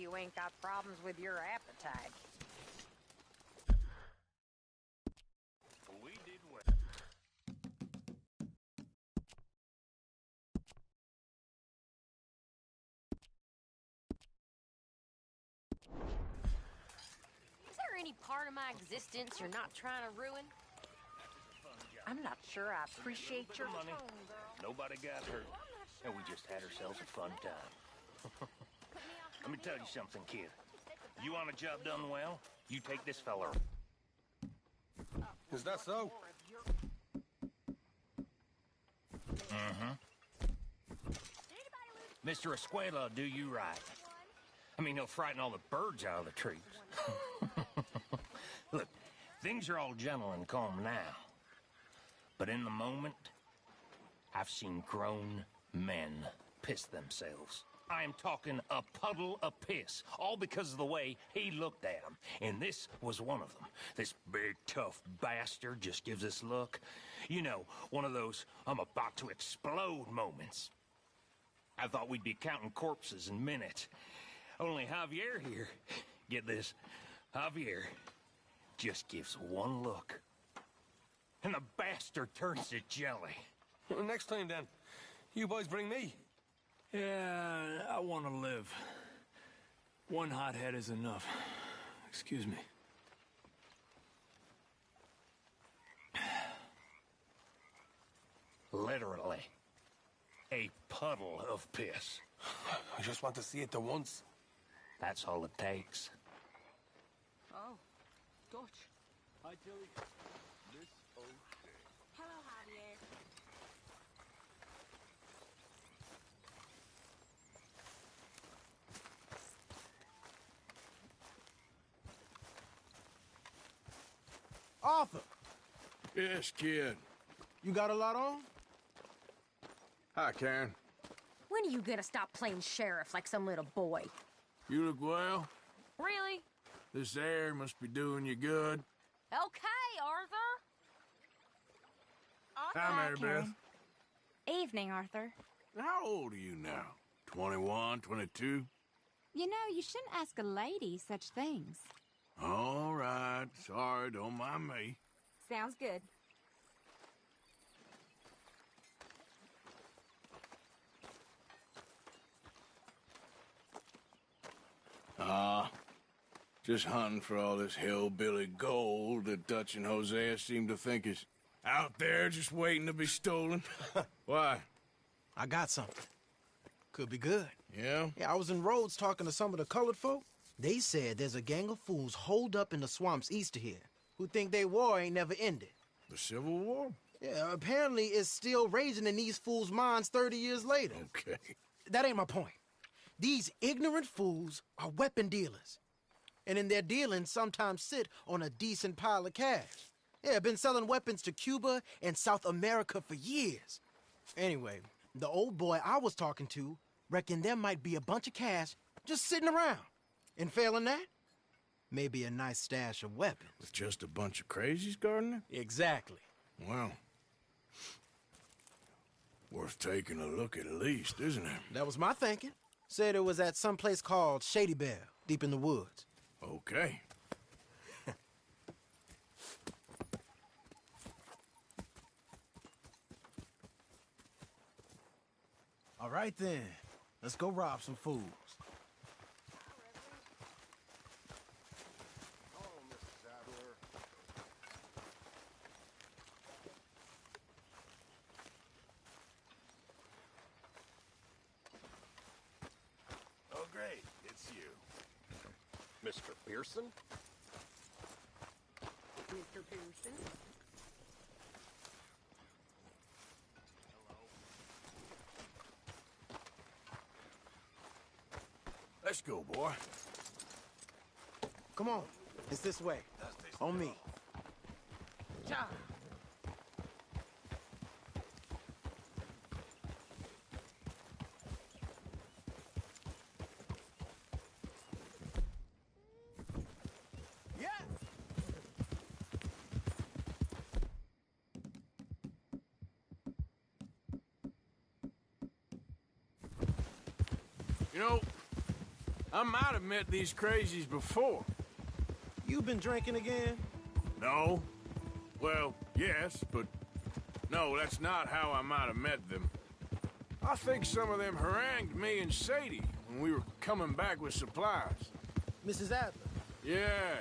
you ain't got problems with your appetite. We did well. Is there any part of my existence you're not trying to ruin? I'm not sure I appreciate your money. tone, girl. Nobody got hurt, and we just had ourselves a fun time. Let me tell you something, kid. You want a job done well, you take this fella. Is that so? Mr. Escuela will do you right. I mean, he'll frighten all the birds out of the trees. Look, things are all gentle and calm now. But in the moment, I've seen grown men piss themselves. I am talking a puddle of piss, all because of the way he looked at them. And this was one of them. This big, tough bastard just gives this look. You know, one of those I'm about to explode moments. I thought we'd be counting corpses in minutes. Only Javier here, get this, Javier just gives one look. And the bastard turns to jelly. Well, next time, then, you boys bring me. Yeah, I want to live. One hothead is enough. Excuse me. Literally. A puddle of piss. I just want to see it the once. That's all it takes. Oh, Dutch. Hi, Tilly. Hello, Javier. Arthur, Yes, kid. you got a lot on? Hi, Karen. When are you gonna stop playing sheriff like some little boy? You look well. Really? This air must be doing you good. Okay, Arthur. Hi, Mary Beth. Evening, Arthur. How old are you now? 21, 22? You know, you shouldn't ask a lady such things. All right. Sorry, don't mind me. Sounds good. Just hunting for all this hillbilly gold that Dutch and Hosea seem to think is out there just waiting to be stolen. Why? I got something. Could be good. Yeah? Yeah, I was in Rhodes talking to some of the colored folk. They said there's a gang of fools holed up in the swamps east of here who think their war ain't never ended. The Civil War? Yeah, apparently it's still raging in these fools' minds 30 years later. Okay. That ain't my point. These ignorant fools are weapon dealers. And in their dealing, sometimes sit on a decent pile of cash. Yeah, been selling weapons to Cuba and South America for years. Anyway, the old boy I was talking to reckoned there might be a bunch of cash just sitting around. And failing that, maybe a nice stash of weapons. With just a bunch of crazies guarding it? Exactly. Well, worth taking a look at least, isn't it? That was my thinking. Said it was at some place called Shady Belle, deep in the woods. Okay. All right then, let's go rob some fools. Oh, great. It's you. Mr. Pearson? Mr. Pearson? Let's go, boy. Come on, it's this way. On me. Ja. Yeah. You know, I might have met these crazies before. You been drinking again? No. Well, yes, but no, that's not how I might have met them. I think some of them harangued me and Sadie when we were coming back with supplies. Mrs. Adler? Yeah.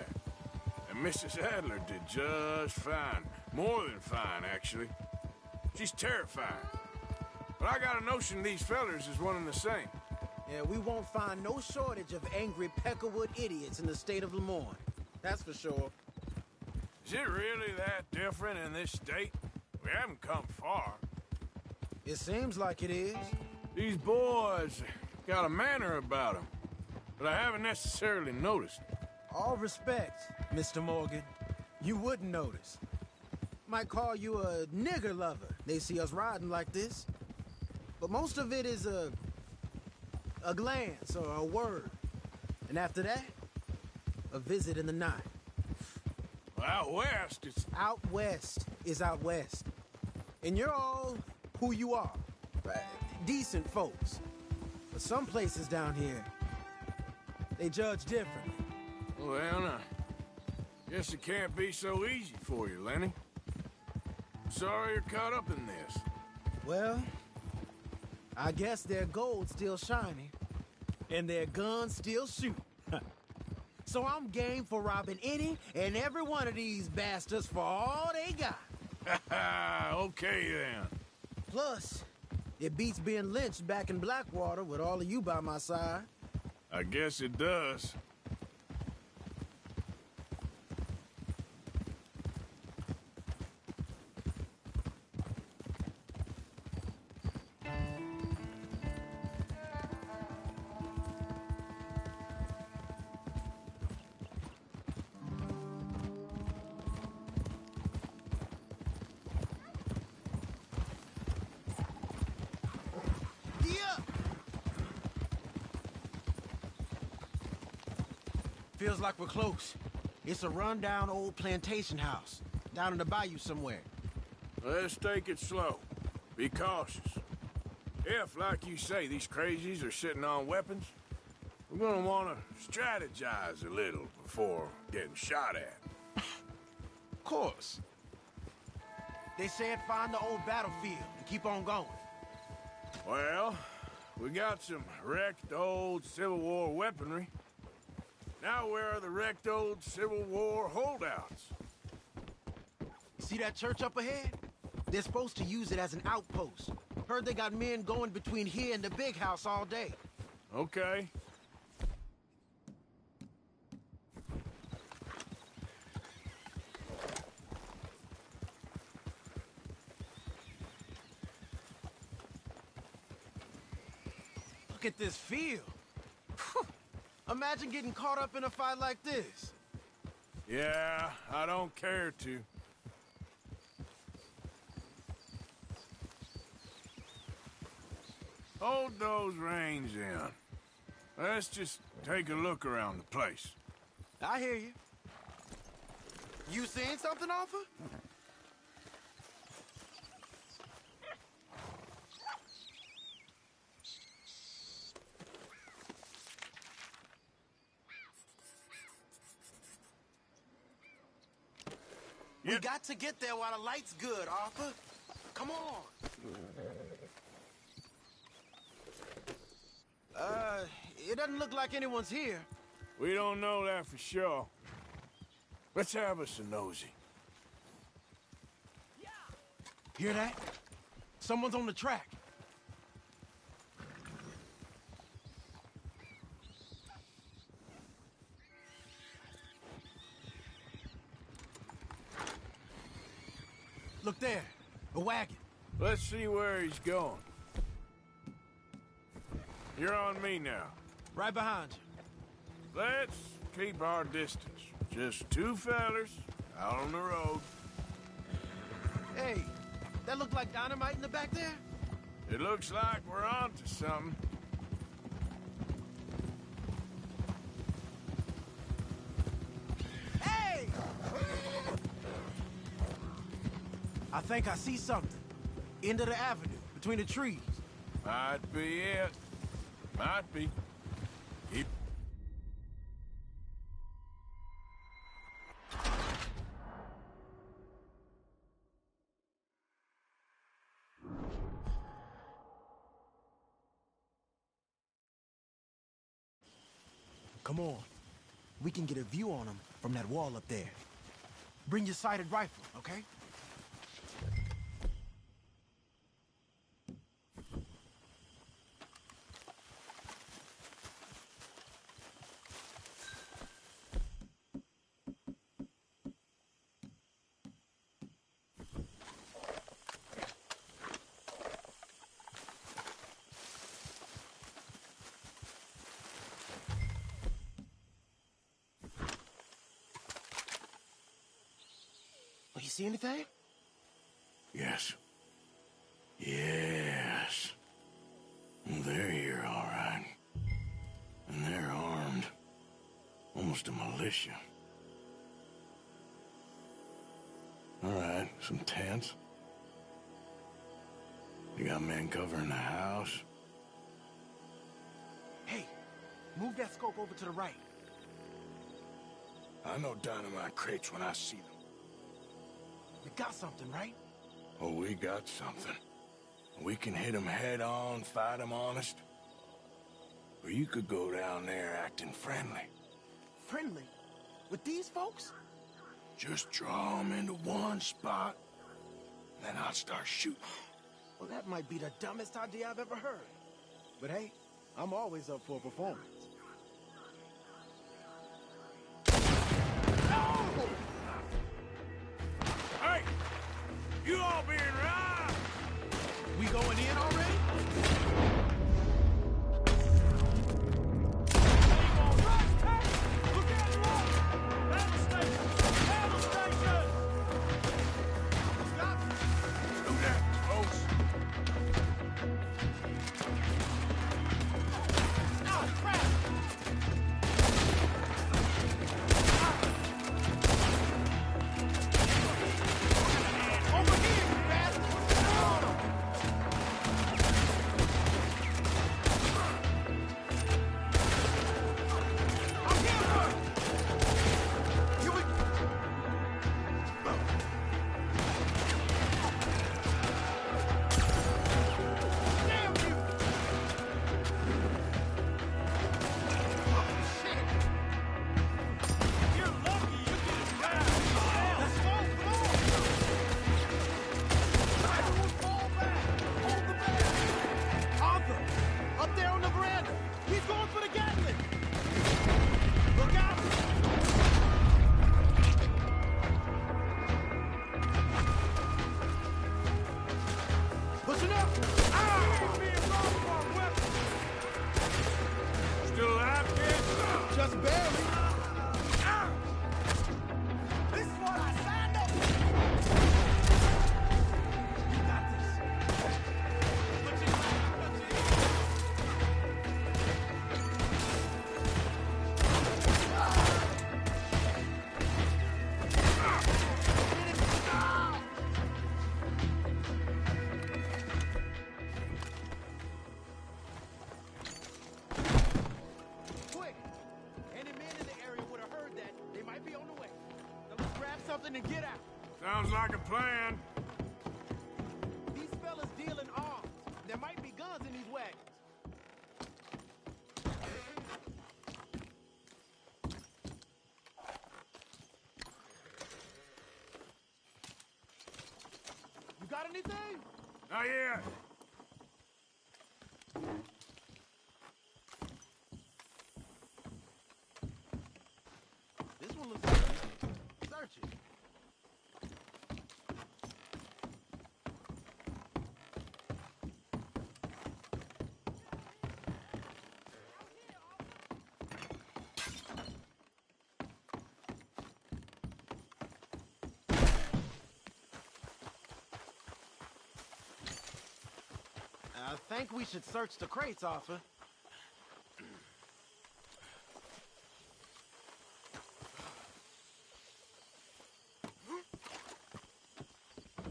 And Mrs. Adler did just fine. More than fine, actually. She's terrifying. But I got a notion these fellers is one and the same. Yeah, we won't find no shortage of angry Peckerwood idiots in the state of Lemoyne. That's for sure. Is it really that different in this state? We haven't come far. It seems like it is. These boys got a manner about them, but I haven't necessarily noticed. All respect, Mr. Morgan. You wouldn't notice. Might call you a nigger lover. They see us riding like this. But most of it is a glance or a word. And after that, a visit in the night. Well, out west, it's... Out west is out west. And you're all who you are. Decent folks. But some places down here, they judge differently. Well, now, guess it can't be so easy for you, Lenny. Sorry you're caught up in this. Well, I guess their gold's still shining, and their guns still shoot. So I'm game for robbing any and every one of these bastards for all they got. Okay, then. Plus, it beats being lynched back in Blackwater with all of you by my side. I guess it does. Feels like we're close. It's a rundown old plantation house, down in the bayou somewhere. Let's take it slow. Be cautious. If, like you say, these crazies are sitting on weapons, we're gonna want to strategize a little before getting shot at. Of course. They said find the old battlefield and keep on going. Well, we got some wrecked old Civil War weaponry. Now where are the wrecked old Civil War holdouts? See that church up ahead? They're supposed to use it as an outpost. Heard they got men going between here and the big house all day. Okay. Look at this field. Imagine getting caught up in a fight like this. Yeah, I don't care to. Hold those reins in. Let's just take a look around the place. I hear you. You seeing something, Arthur? We got to get there while the light's good, Arthur. Come on. It doesn't look like anyone's here. We don't know that for sure. Let's have us a nosy. Hear that? Someone's on the track. Look there, a wagon. Let's see where he's going. You're on me now. Right behind you. Let's keep our distance. Just two fellers out on the road. Hey, that look like dynamite in the back there? It looks like we're on to something. Hey! I think I see something. End of the avenue, between the trees. Might be it. Might be. Keep Come on. We can get a view on them from that wall up there. Bring your sighted rifle, okay? You see anything? Yes. Yes. They're here, all right. And they're armed. Almost a militia. All right, some tents. You got men covering the house. Hey, move that scope over to the right. I know dynamite crates when I see them. You got something, right? Oh, we got something. We can hit them head on, fight them honest. Or you could go down there acting friendly. Friendly? With these folks? Just draw them into one spot, then I'll start shooting. Well, that might be the dumbest idea I've ever heard. But hey, I'm always up for a performance. No! Hey! You all being right! We going in already? And get out. Sounds like a plan. These fellas deal in arms. There might be guns in these wagons. You got anything? Not yet. This one looks good. Search it. I think we should search the crates, Arthur.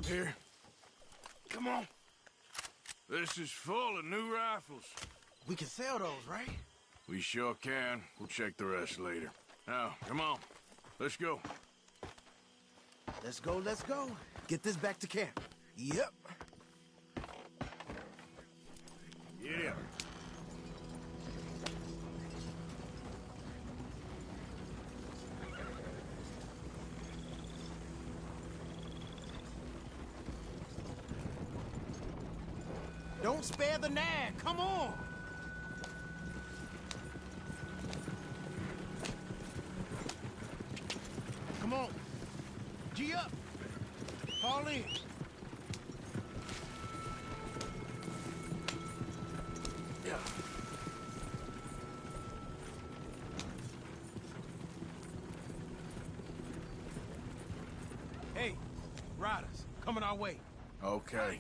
Here. Come on. This is full of new rifles. We can sell those, right? We sure can. We'll check the rest later. Now, come on. Let's go. Let's go, let's go. Get this back to camp. Yep. Yeah. Don't spare the nag. Come on. Come on. G up. Fall in. Yeah. Hey, riders, coming our way. Okay.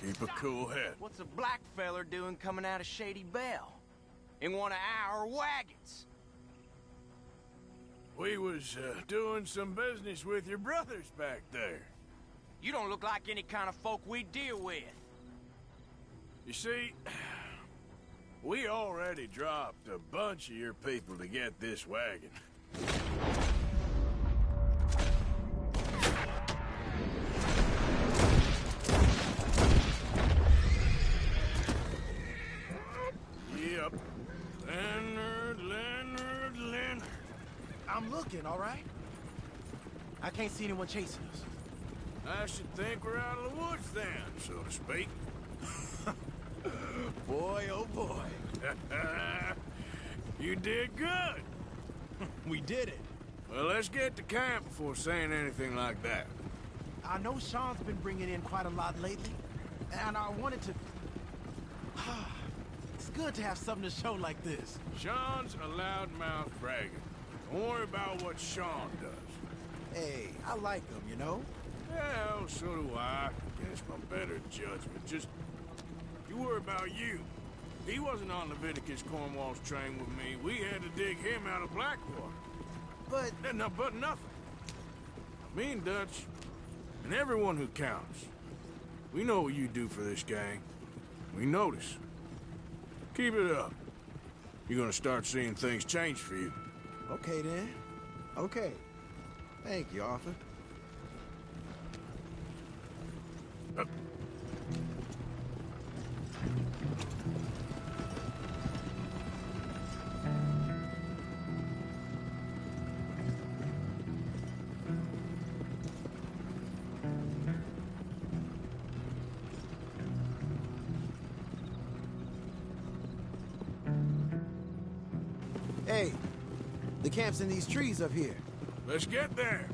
Keep a cool head. What's a black feller doing coming out of Shady Belle? In one of our wagons? We was doing some business with your brothers back there. You don't look like any kind of folk we deal with. You see, we already dropped a bunch of your people to get this wagon. Yep. Leonard. I'm looking, all right? I can't see anyone chasing us. I should think we're out of the woods then, so to speak. Boy, oh boy. You did good. We did it. Well, let's get to camp before saying anything like that. I know Sean's been bringing in quite a lot lately, and I wanted to... It's good to have something to show like this. Sean's a loudmouth bragger. Don't worry about what Sean does. Hey, I like him, you know? Well, so do I. Guess my better judgment. Just, you worry about you. He wasn't on Leviticus Cornwall's train with me. We had to dig him out of Blackwater. But... But nothing. Me and Dutch, and everyone who counts, we know what you do for this gang. We notice. Keep it up. You're gonna start seeing things change for you. Okay, then. Okay. Thank you, Arthur. Hey, the camp's in these trees up here. Let's get there.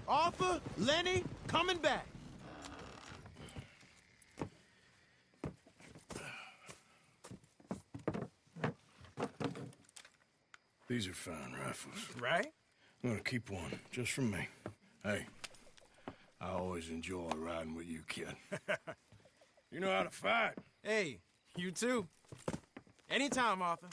Arthur, Lenny, coming back. These are fine rifles. Right? I'm gonna keep one, just for me. Hey, I always enjoy riding with you, kid. You know how to fight. Hey, you too. Anytime, Arthur.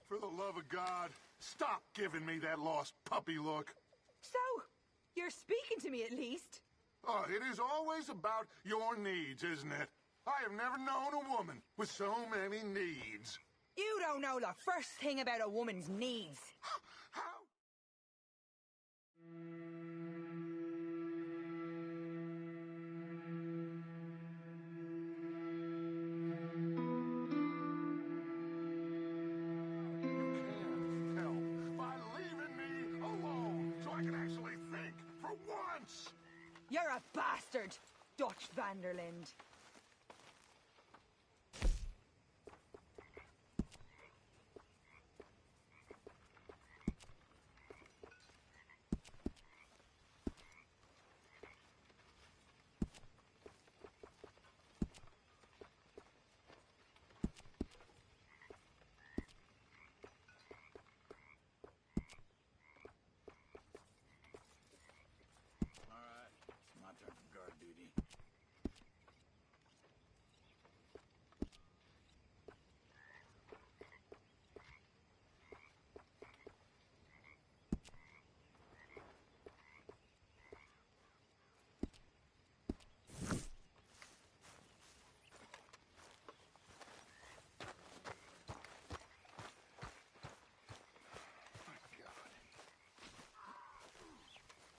For the love of God, stop giving me that lost puppy look. So, you're speaking to me at least? Oh, it is always about your needs, isn't it? I have never known a woman with so many needs. You don't know the first thing about a woman's needs. How? You're a bastard, Dutch Vanderland.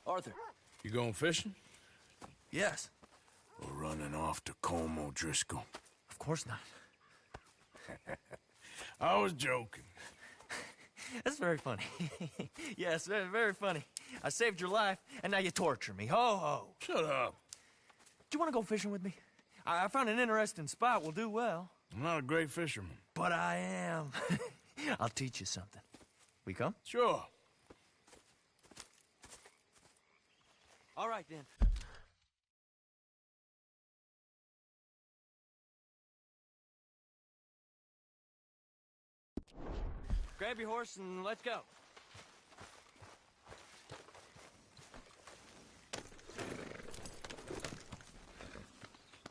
Arthur. You going fishing? Yes. Or running off to Colm O'Driscoll? Of course not. I was joking. That's very funny. Yes, very, very funny. I saved your life, and now you torture me. Ho, ho. Shut up. Do you want to go fishing with me? I found an interesting spot. We'll do well. I'm not a great fisherman. But I am. I'll teach you something. We come? Sure. All right, then. Grab your horse and let's go.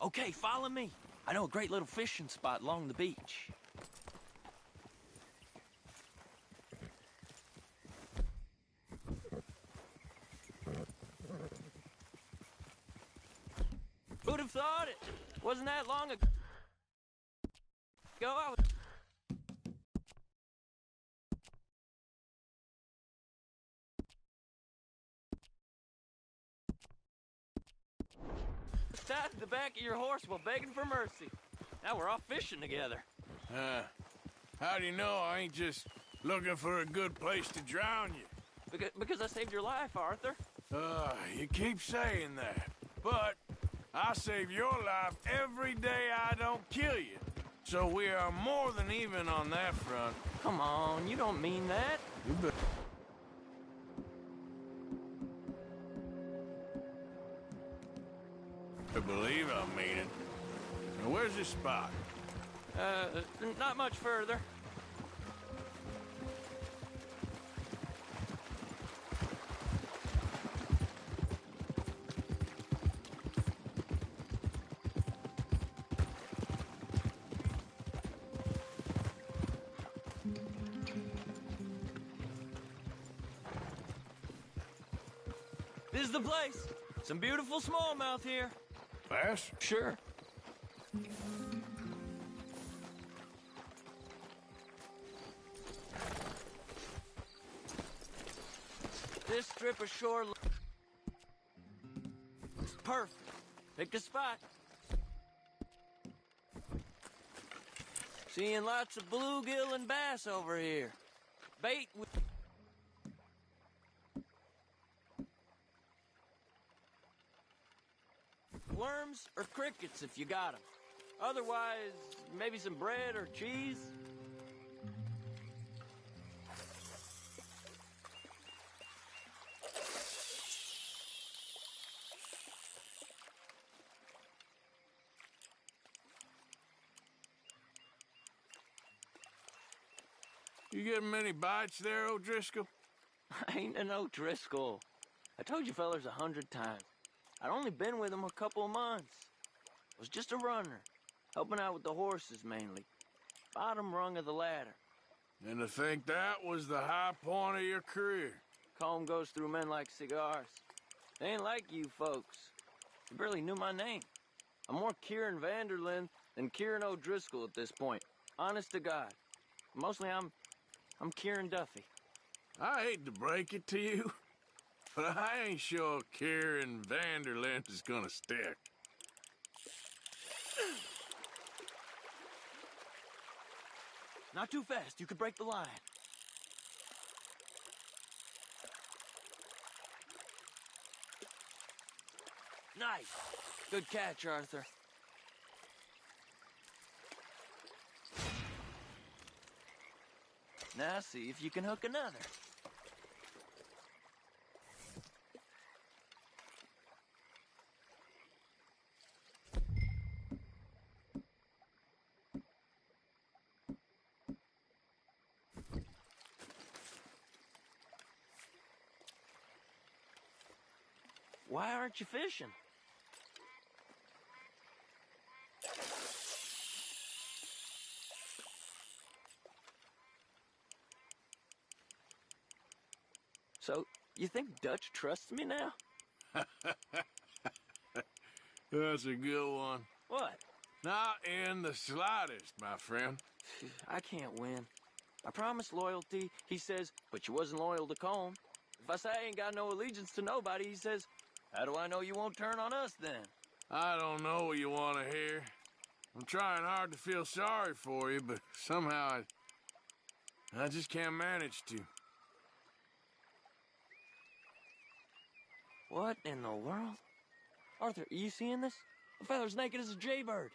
Okay, follow me. I know a great little fishing spot along the beach. Who'd have thought it? Wasn't that long ago I was... tied to the back of your horse while begging for mercy. Now we're off fishing together. How do you know I ain't just looking for a good place to drown you? Because I saved your life, Arthur. You keep saying that. But I save your life every day I don't kill you. So we are more than even on that front. Come on, you don't mean that. You bet. I believe I mean it. Now, where's this spot? Not much further. This is the place. Some beautiful smallmouth here. Bass? Sure. This strip of shore is perfect. Pick a spot. Seeing lots of bluegill and bass over here. Bait with... worms or crickets if you got them. Otherwise, maybe some bread or cheese. You getting many bites there, O'Driscoll? I ain't an O'Driscoll. I told you fellers 100 times. I'd only been with him a couple of months. I was just a runner, helping out with the horses mainly. Bottom rung of the ladder. And to think that was the high point of your career. Colm goes through men like cigars. They ain't like you folks. You barely knew my name. I'm more Kieran Vanderlyn than Kieran O'Driscoll at this point. Honest to God. Mostly I'm Kieran Duffy. I hate to break it to you, but I ain't sure Kieran Vanderlyn is gonna stick. Not too fast, you could break the line. Nice. Good catch, Arthur. Now see if you can hook another. Why aren't you fishing? So, you think Dutch trusts me now? That's a good one. What? Not in the slightest, my friend. I can't win. I promised loyalty, he says, but you wasn't loyal to Colm. If I say I ain't got no allegiance to nobody, he says, how do I know you won't turn on us then? I don't know what you want to hear. I'm trying hard to feel sorry for you, but somehow I just can't manage to. What in the world? Arthur, are you seeing this? The fella's naked as a jaybird.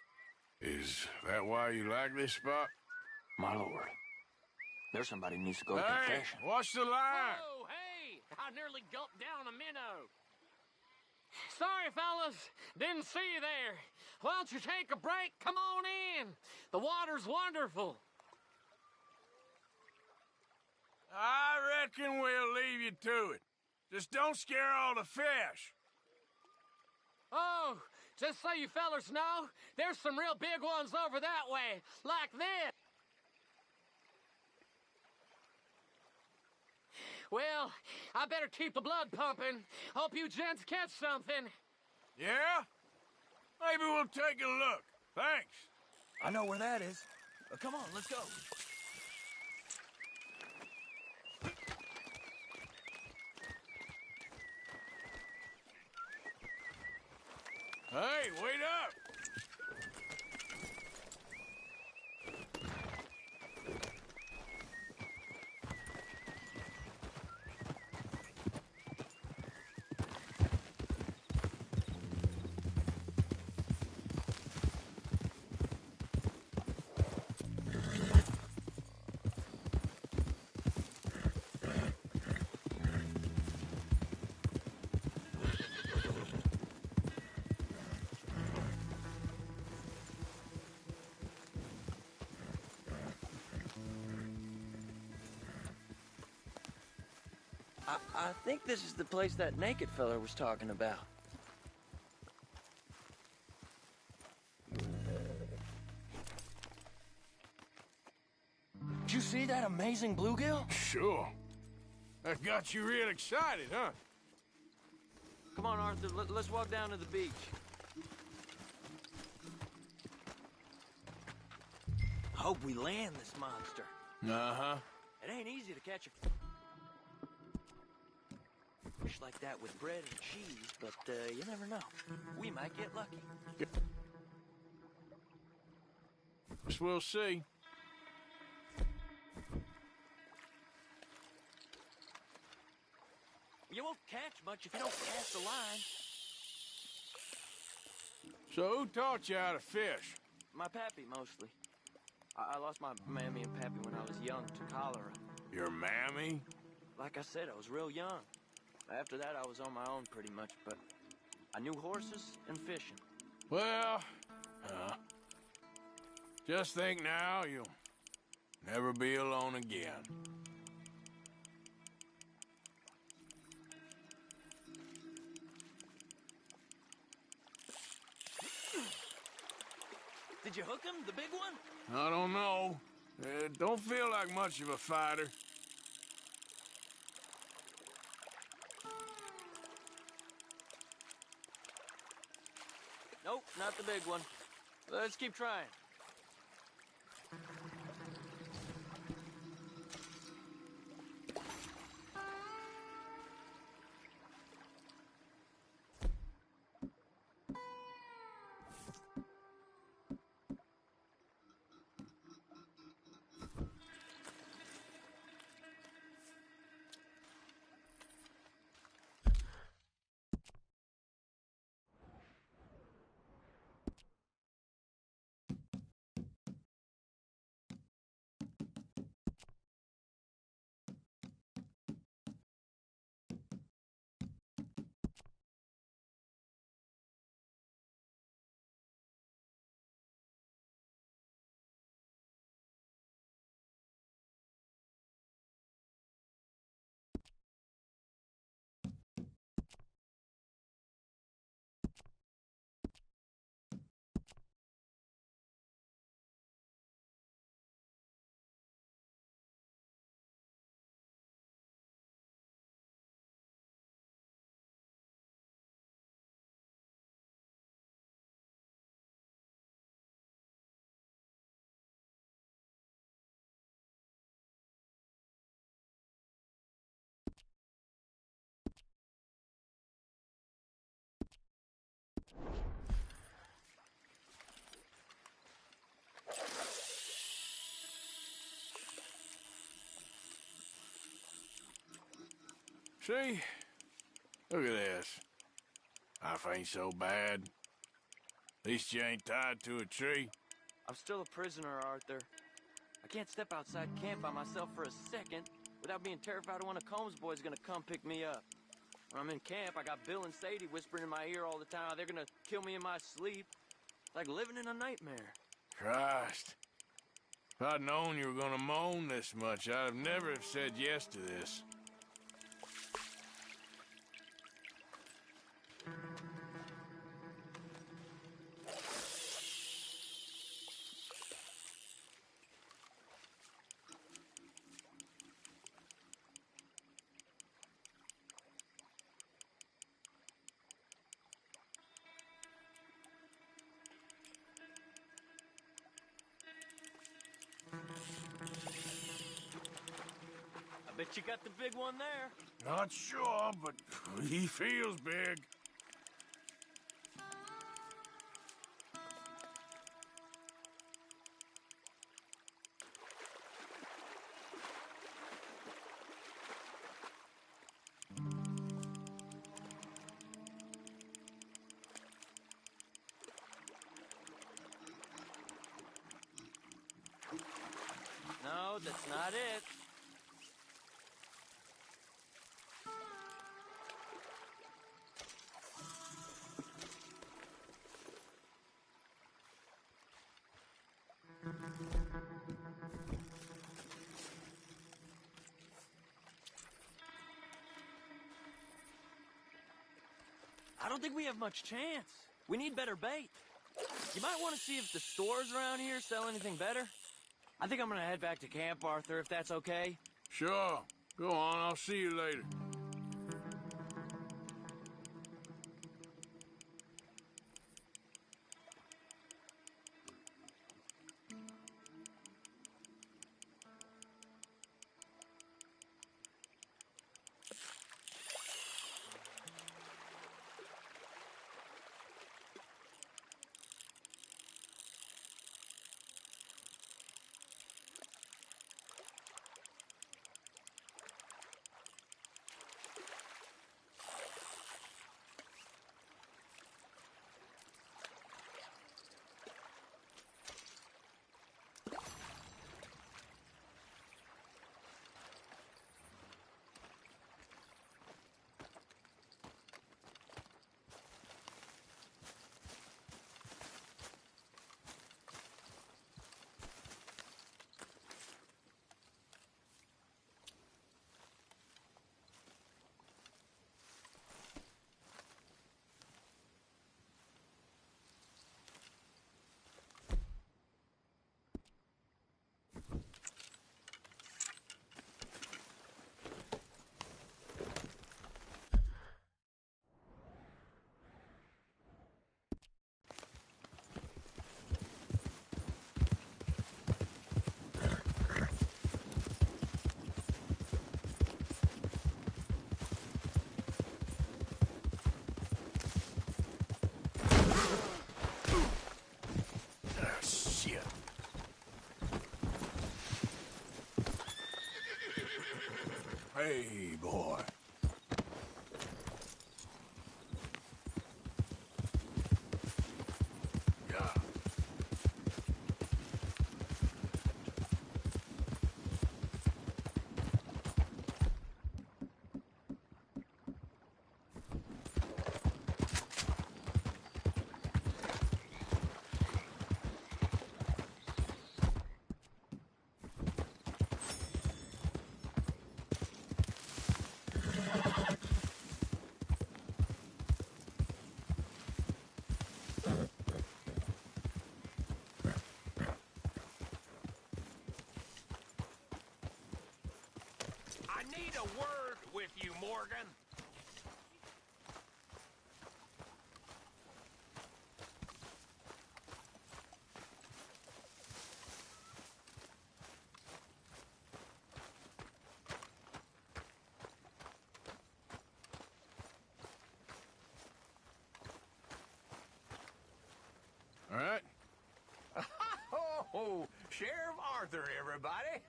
Is that why you like this spot? My lord. There's somebody who needs to go to Hey, confession. watch the line! Whoa, hey! I nearly gulped down a minnow. Sorry, fellas. Didn't see you there. Why don't you take a break? Come on in. The water's wonderful. I reckon we'll leave you to it. Just don't scare all the fish. Oh, just so you fellas know, there's some real big ones over that way, like this. Well, I better keep the blood pumping. Hope you gents catch something. Yeah? Maybe we'll take a look. Thanks. I know where that is. Come on, let's go. Hey, wait up! I think this is the place that naked fella was talking about. Did you see that amazing bluegill? Sure. That got you real excited, huh? Come on, Arthur, let's walk down to the beach. Hope we land this monster. Uh-huh. It ain't easy to catch a fish like that with bread and cheese, but you never know. We might get lucky. Guess we'll see. You won't catch much if you don't cast a line. So who taught you how to fish? My pappy, mostly. I lost my mammy and pappy when I was young to cholera. Your mammy? Like I said, I was real young. After that, I was on my own pretty much, but I knew horses and fishing. Well, just think now you'll never be alone again. Did you hook him, the big one? I don't know. Don't feel like much of a fighter. Nope, not the big one. Let's keep trying. See? Look at this. Life ain't so bad. At least you ain't tied to a tree. I'm still a prisoner, Arthur. I can't step outside camp by myself for a second without being terrified of one of Combs' boys gonna come pick me up. When I'm in camp, I got Bill and Sadie whispering in my ear all the time how they're gonna kill me in my sleep. It's like living in a nightmare. Christ. If I'd known you were gonna moan this much, I'd have never have said yes to this. I bet you got the big one there. Not sure, but he feels big. No, that's not it. I don't think we have much chance. We need better bait. You might want to see if the stores around here sell anything better. I think I'm gonna head back to camp, Arthur, if that's okay. Sure. Go on, I'll see you later. Hey, boy. Yeah. I need a word with you, Morgan. All right. Oh, Sheriff Arthur, everybody.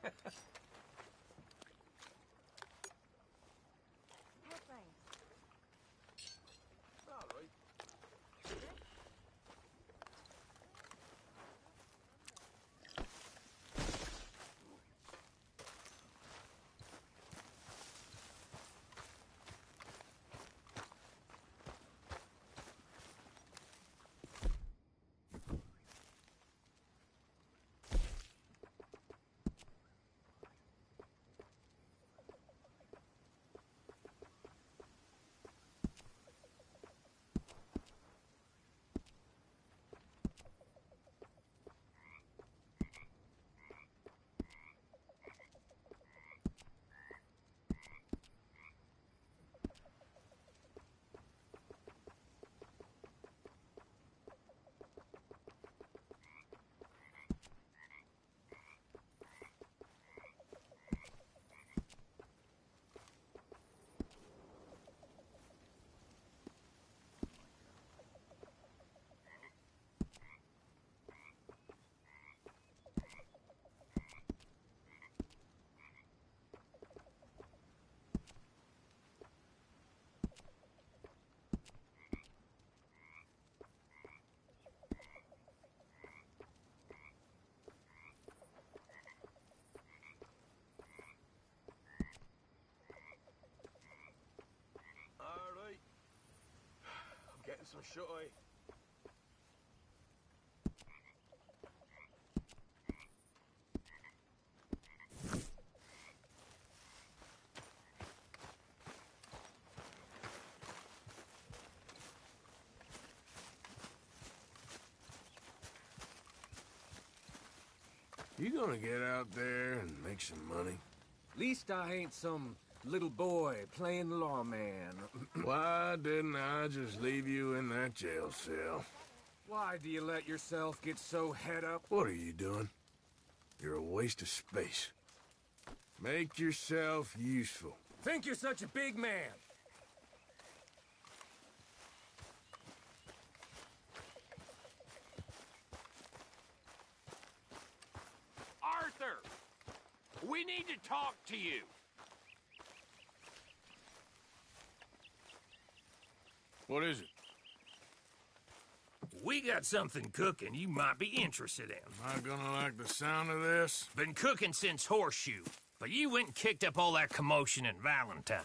some shorty. You gonna get out there and make some money? Least I ain't some little boy playing lawman. Why didn't I just leave you in that jail cell? Why do you let yourself get so head up? What are you doing? You're a waste of space. Make yourself useful. Think you're such a big man. Arthur! We need to talk to you. What is it? We got something cooking you might be interested in. Am I gonna like the sound of this? Been cooking since Horseshoe, but you went and kicked up all that commotion in Valentine.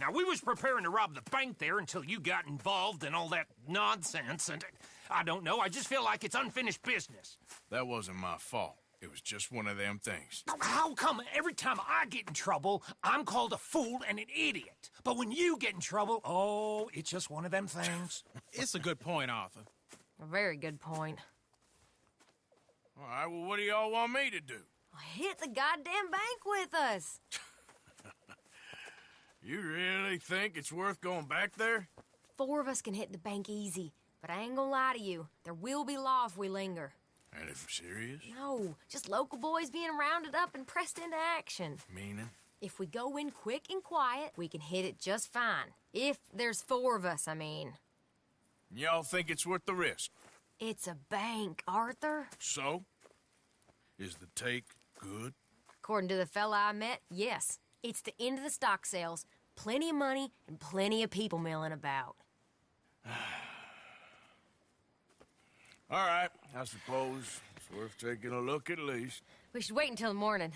Now, we was preparing to rob the bank there until you got involved in all that nonsense, and I don't know, I just feel like it's unfinished business. That wasn't my fault. It was just one of them things. How come every time I get in trouble, I'm called a fool and an idiot? But when you get in trouble, oh, it's just one of them things. It's a good point, Arthur. A very good point. All right, well, what do y'all want me to do? Hit the goddamn bank with us. You really think it's worth going back there? 4 of us can hit the bank easy, but I ain't gonna lie to you. There will be law if we linger. And if we're serious? No, just local boys being rounded up and pressed into action. Meaning? If we go in quick and quiet, we can hit it just fine. If there's 4 of us, I mean. Y'all think it's worth the risk? It's a bank, Arthur. So? Is the take good? According to the fella I met, yes. It's the end of the stock sales. Plenty of money and plenty of people milling about. All right, I suppose it's worth taking a look at least. We should wait until the morning.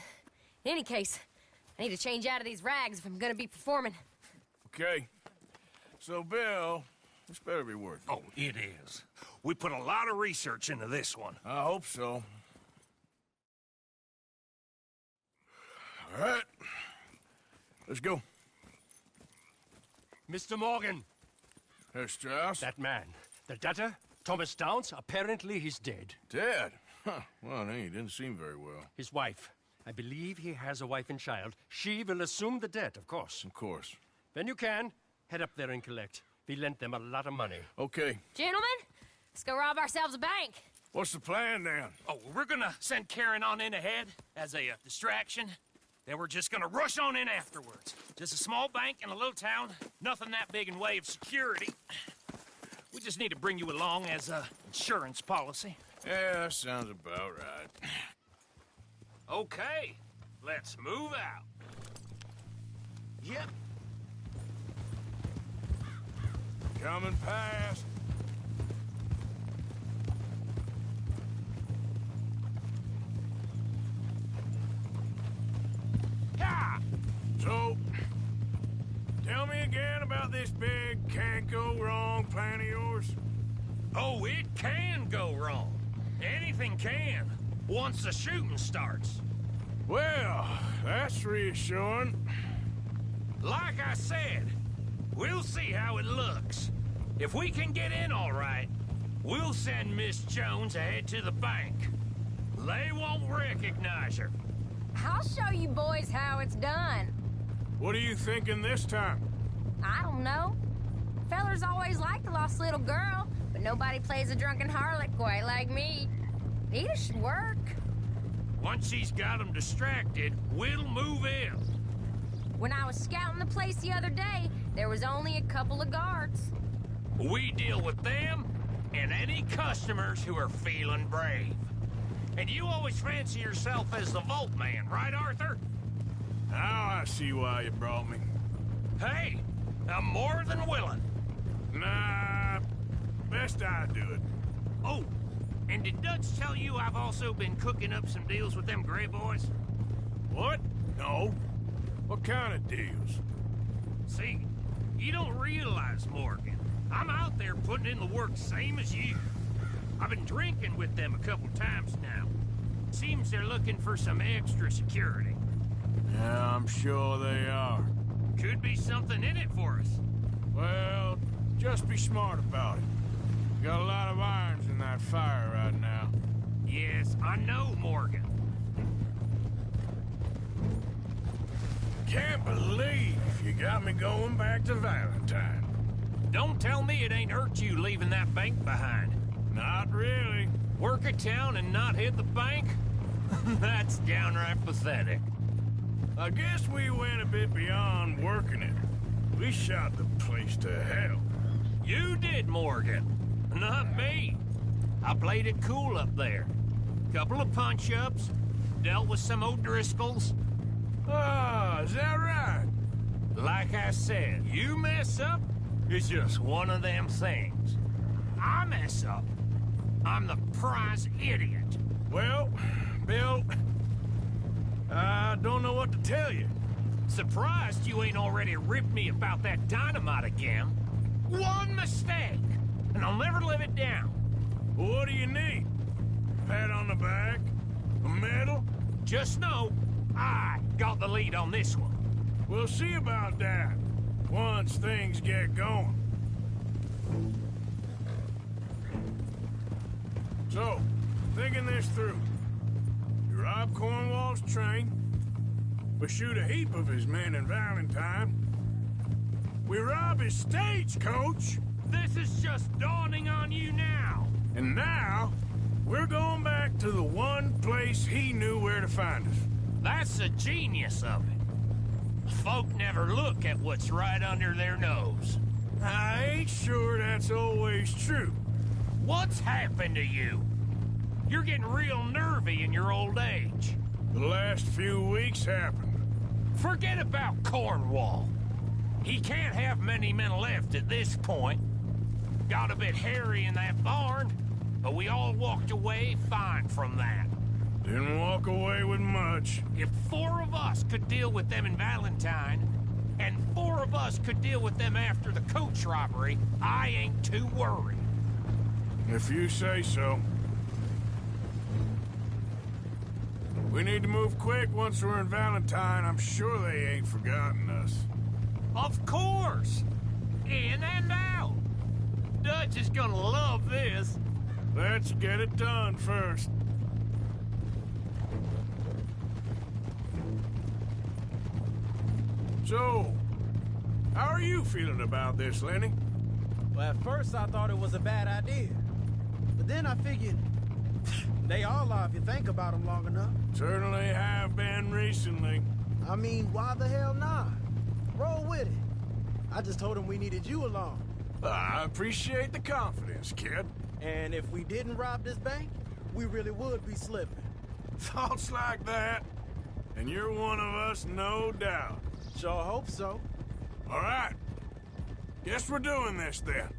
In any case, I need to change out of these rags if I'm gonna be performing. Okay. So, Bill, this better be worth it. Oh, it is. We put a lot of research into this one. I hope so. All right. Let's go. Mr. Morgan. Herr Strauss? That man. The debtor, Thomas Downs, apparently he's dead. Dead? Huh. Well, he didn't seem very well. His wife. I believe he has a wife and child. She will assume the debt, of course. Of course. When you can, head up there and collect. We lent them a lot of money. Okay. Gentlemen, let's go rob ourselves a bank. What's the plan, then? Oh, we're gonna send Karen on in ahead as a distraction. Then we're just gonna rush on in afterwards. Just a small bank in a little town. Nothing that big in way of security. We just need to bring you along as a insurance policy. Yeah, that sounds about right. Okay, let's move out. Yep. Coming past. Ha! So, tell me again about this big can't-go-wrong plan of yours. Oh, it can go wrong. Anything can, once the shooting starts. Well, that's reassuring. Like I said, we'll see how it looks. If we can get in all right, we'll send Miss Jones ahead to the bank. They won't recognize her. I'll show you boys how it's done. What are you thinking this time? I don't know. Fellers always liked the lost little girl, but nobody plays a drunken harlot quite like me. It should work. Once she's got them distracted, we'll move in. When I was scouting the place the other day, there was only a couple of guards. We deal with them and any customers who are feeling brave. And you always fancy yourself as the Vault Man, right, Arthur? Now I see why you brought me. Hey, I'm more than willing. Nah, best I do it. Oh, and did Dutch tell you I've also been cooking up some deals with them Gray Boys? What? No. What kind of deals? See, you don't realize, Morgan. I'm out there putting in the work same as you. I've been drinking with them a couple times now. Seems they're looking for some extra security. Yeah, I'm sure they are. Could be something in it for us. Well, just be smart about it. Got a lot of irons in that fire right now. Yes, I know, Morgan. Can't believe you got me going back to Valentine. Don't tell me it ain't hurt you leaving that bank behind. Not really. Work a town and not hit the bank? That's downright pathetic. I guess we went a bit beyond working it. We shot the place to hell. You did, Morgan. Not me. I played it cool up there. Couple of punch-ups, dealt with some O'Driscolls. Ah, is that right? Like I said, you mess up, it's just one of them things. I mess up, I'm the prize idiot. Well, Bill, I don't know what to tell you. Surprised you ain't already ripped me about that dynamite again. One mistake, and I'll never live it down. What do you need? Pat on the back? A medal? Just know, I got the lead on this one. We'll see about that, once things get going. So, thinking this through. You rob Cornwall's train. We shoot a heap of his men in Valentine. We rob his stagecoach. This is just dawning on you now. And now, we're going back to the one place he knew where to find us. That's the genius of it. Folk never look at what's right under their nose. I ain't sure that's always true. What's happened to you? You're getting real nervy in your old age. The last few weeks happened. Forget about Cornwall. He can't have many men left at this point. Got a bit hairy in that barn, but we all walked away fine from that. Didn't walk away with much. If 4 of us could deal with them in Valentine, and 4 of us could deal with them after the coach robbery, I ain't too worried. If you say so. We need to move quick once we're in Valentine. I'm sure they ain't forgotten us. Of course! In and out! Dutch is gonna love this. Let's get it done first. So, how are you feeling about this, Lenny? Well, at first I thought it was a bad idea. But then I figured, they all are if you think about them long enough. Certainly have been recently. I mean, why the hell not? Roll with it. I just told him we needed you along. I appreciate the confidence, kid. And if we didn't rob this bank, we really would be slipping. Thoughts like that? And you're one of us, no doubt. Sure hope so. All right. Guess we're doing this, then.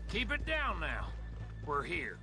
Keep it down now. We're here.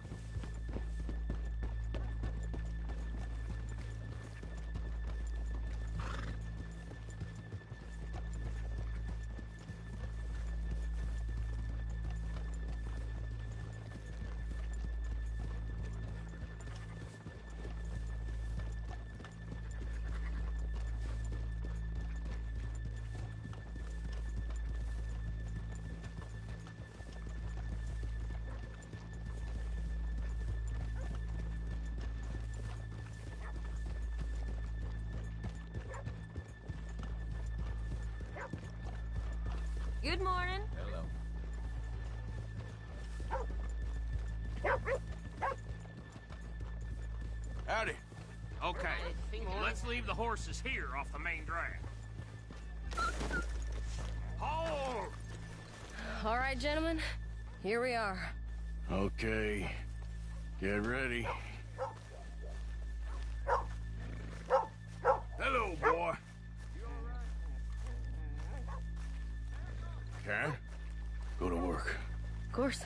Good morning. Hello. Howdy. Okay, let's leave the horses here off the main drag. Hold! All right, gentlemen. Here we are. Okay. Get ready. Hello, boy. Karen, go to work. Of course.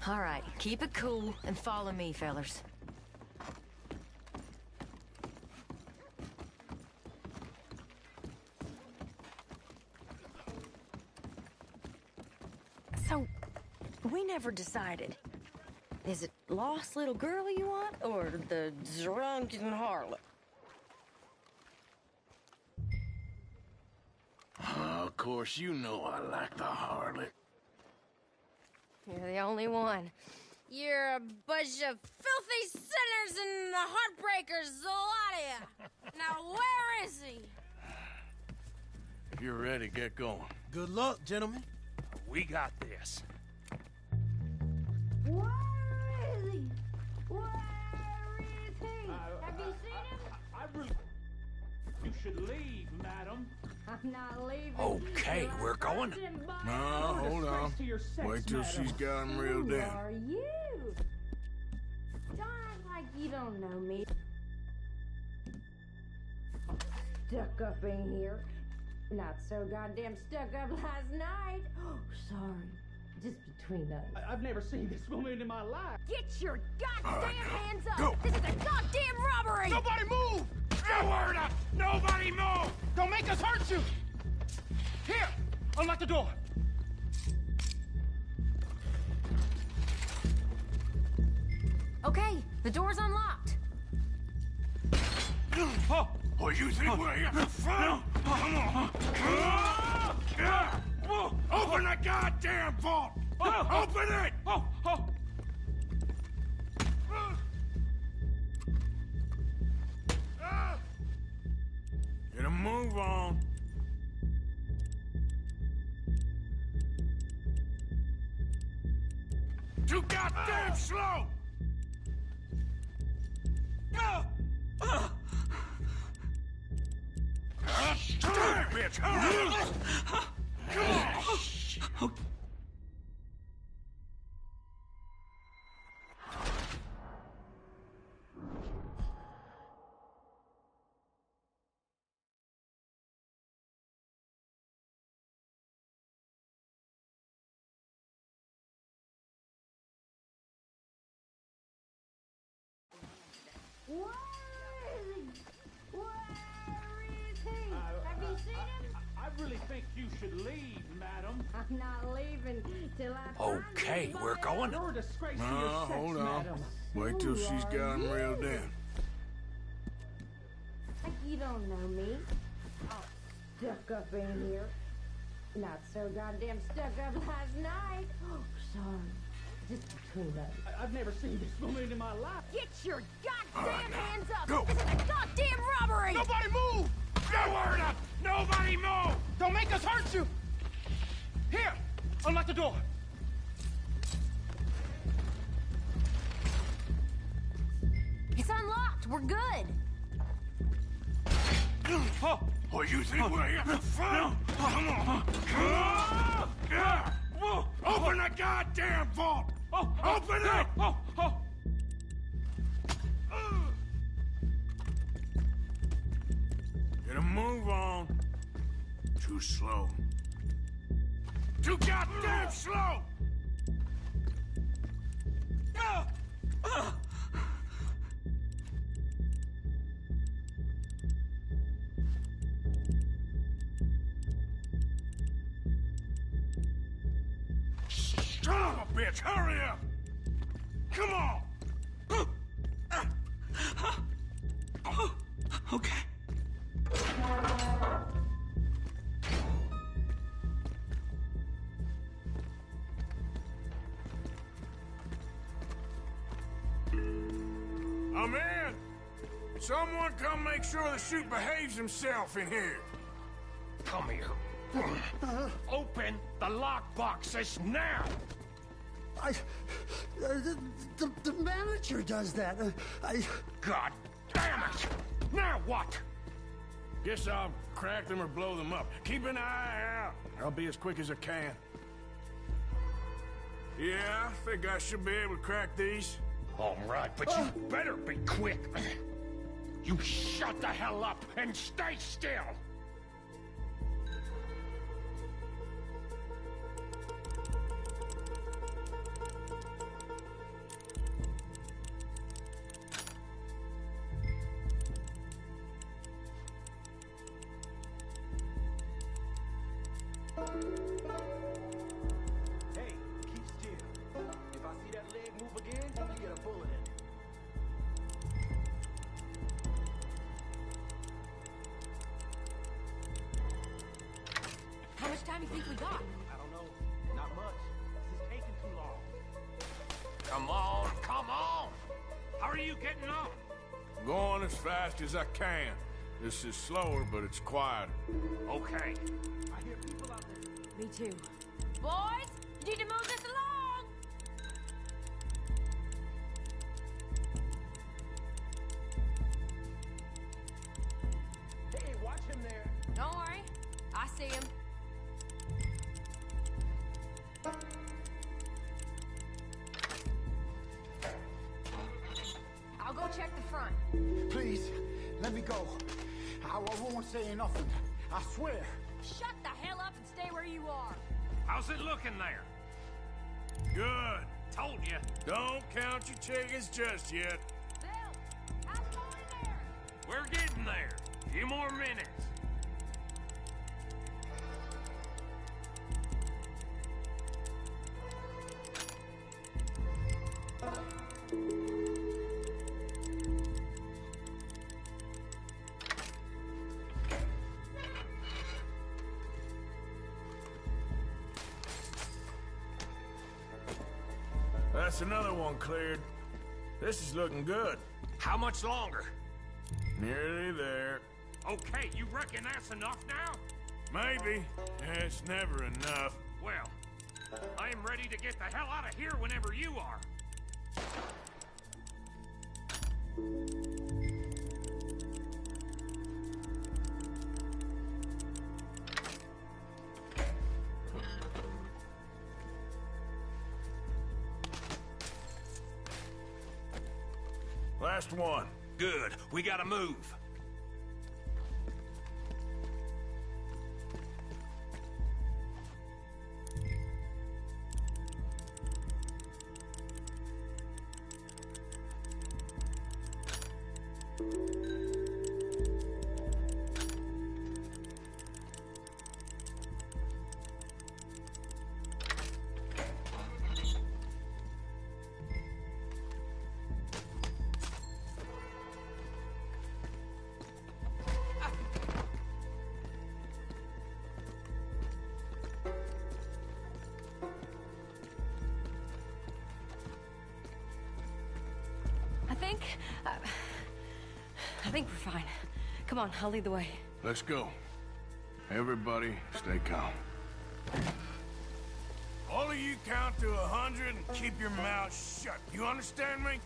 All right, keep it cool and follow me, fellers. So, we never decided. Is it lost little girl you want, or the drunken harlot? Of course, you know I like the harlot. You're the only one. You're a bunch of filthy sinners and the heartbreakers, the lot of you. Now, where is he? If you're ready, get going. Good luck, gentlemen. We got this. Where is he? Where is he? Have you seen him? I really... You should leave, madam. I'm not leaving. Okay, we're going. No, hold on. Wait till she's got him reeled in. Who are you? Don't act like you don't know me. Stuck up in here. Not so goddamn stuck up last night. Oh, sorry. Just between us. I've never seen this woman in my life. Get your goddamn hands up! Go. This is a goddamn robbery! Nobody move! No word up! Nobody move! Don't make us hurt you! Here! Unlock the door! Okay, the door's unlocked. Oh, you think we're here for fun? Come on! Open the goddamn vault! Open it! Get a move on. Too goddamn slow! Damn, bitch! Come on! Where is he? Where is he? Have you seen him? I really think you should leave, madam. I'm not leaving till I find Okay, somebody. we're going. You're a disgrace to No, your sex, hold on. madam. Wait till she's got him reeled in. Like you don't know me. Oh, stuck up in here. Not so goddamn stuck up last night. Oh, sorry. Just between us. I've never seen this woman in my life. Get your goddamn hands up! Go. This is a goddamn robbery! Nobody move! No word up! Nobody move! Don't make us hurt you! Here! Unlock the door! It's unlocked. We're good. Oh, you think we're here for fun? Come on! Open the goddamn vault! Open it! Get a move on. Too slow. Too goddamn slow! Son of a bitch, hurry up! Come on! Okay. I'm in! Someone come make sure the chute behaves himself in here. Come here. Open the lockboxes now! The manager does that. God damn it! Now what? Guess I'll crack them or blow them up. Keep an eye out. I'll be as quick as I can. Yeah, I think I should be able to crack these. All right, but you better be quick. You shut the hell up and stay still! Hey, time you think we got? I don't know. Not much. This is taking too long. Come on, come on! How are you getting on? Going as fast as I can. This is slower, but it's quieter. Okay. I hear people out there. Me too. Boys, you need to move this along! Hey, watch him there. Don't worry. I see him. I'll go check the front. Please, let me go. I won't say nothing. I swear. Shut the hell up and stay where you are. How's it looking there? Good. Told you. Don't count your chickens just yet. Bill, how's it going in there? We're getting there. A few more minutes. That's another one cleared. This is looking good. How much longer? Nearly there. Okay, you reckon that's enough now? Maybe. It's never enough. Well, I am ready to get the hell out of here whenever you are. Last one. Good. We gotta move. I think we're fine. Come on, I'll lead the way. Let's go. Everybody, stay calm. All of you count to 100 and keep your mouth shut. You understand me?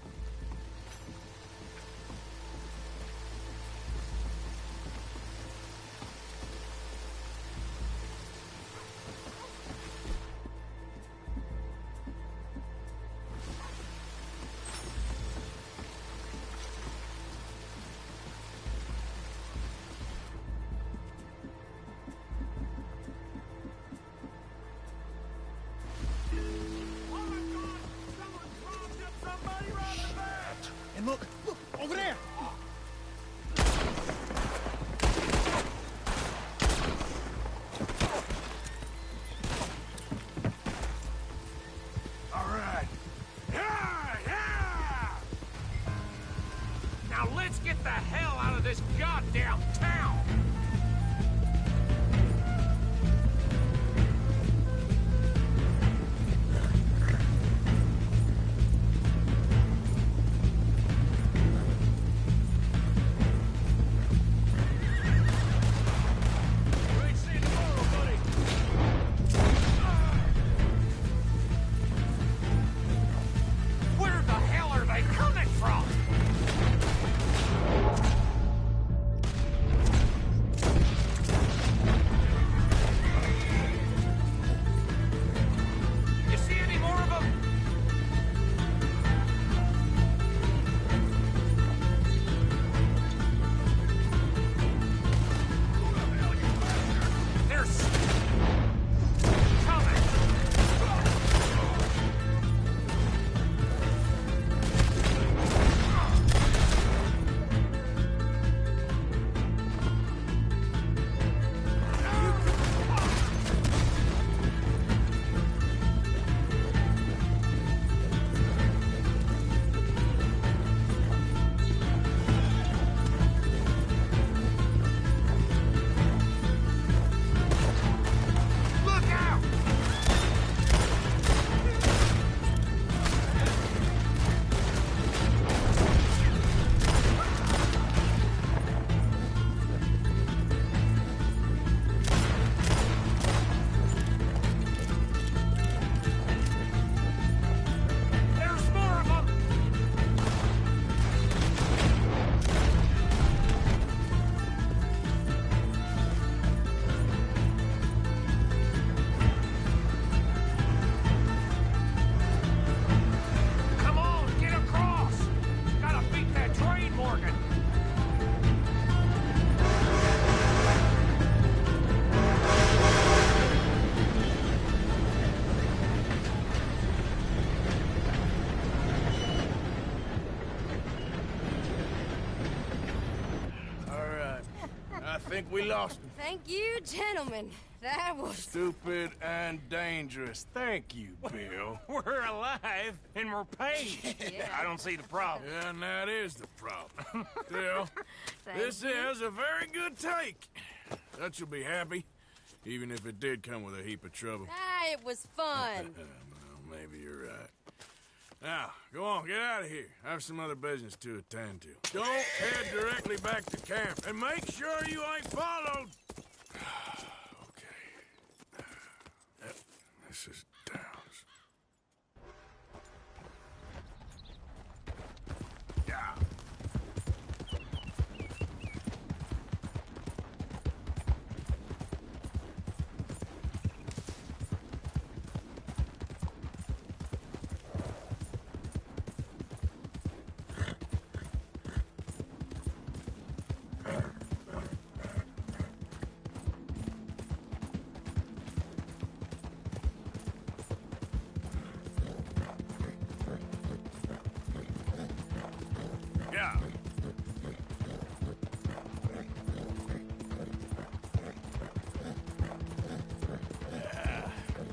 And look, over there! All right. Yeah, yeah! Now let's get the hell out of this goddamn town! Where the hell are they coming from? think we lost him. Thank you, gentlemen. That was... Stupid and dangerous. Thank you, Bill. We're alive and we're paid. Yeah. I don't see the problem. Yeah, and that is the problem. Still, this is a very good take. That you'll be happy, even if it did come with a heap of trouble. Ah, it was fun. Well, maybe you're right. Now, go on, get out of here. I have some other business to attend to. Don't head directly back to camp, and make sure you ain't followed. Okay. Yep, this is Downs. Yeah. Yeah.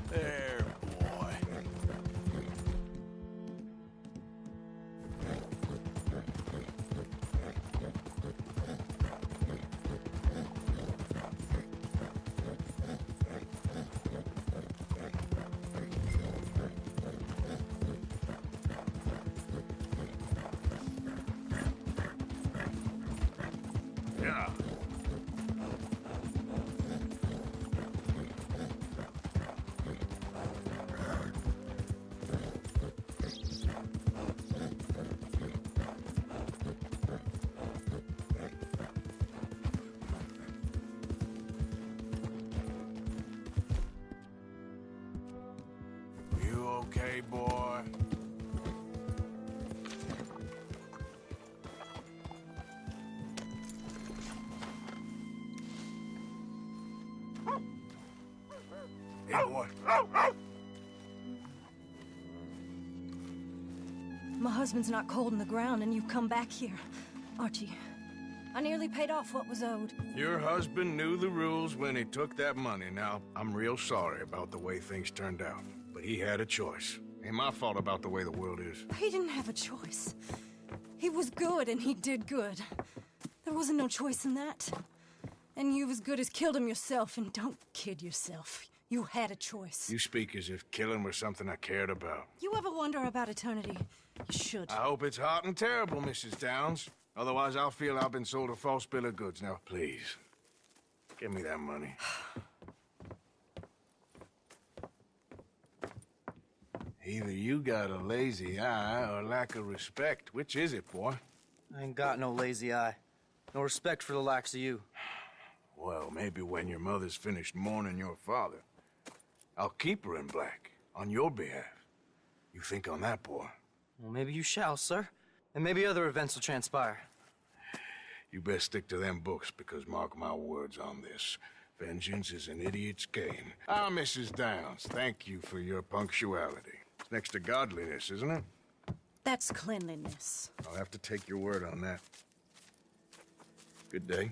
There, boy. Yeah. You okay, boy? Hey, boy. My husband's not cold in the ground, and you've come back here. Archie, I nearly paid off what was owed. Your husband knew the rules when he took that money. Now, I'm real sorry about the way things turned out. But he had a choice. Ain't my fault about the way the world is. He didn't have a choice. He was good, and he did good. There wasn't no choice in that. And you've as good as killed him yourself, and don't kid yourself. You had a choice. You speak as if killing was something I cared about. You ever wonder about eternity? You should. I hope it's hot and terrible, Mrs. Downs. Otherwise, I'll feel I've been sold a false bill of goods. Now, please, give me that money. Either you got a lazy eye or lack of respect. Which is it, boy? I ain't got no lazy eye. No respect for the likes of you. Well, maybe when your mother's finished mourning your father, I'll keep her in black, on your behalf. You think on that, boy? Well, maybe you shall, sir. And maybe other events will transpire. You best stick to them books, because mark my words on this. Vengeance is an idiot's game. Ah, Mrs. Downs, thank you for your punctuality. It's next to godliness, isn't it? That's cleanliness. I'll have to take your word on that. Good day.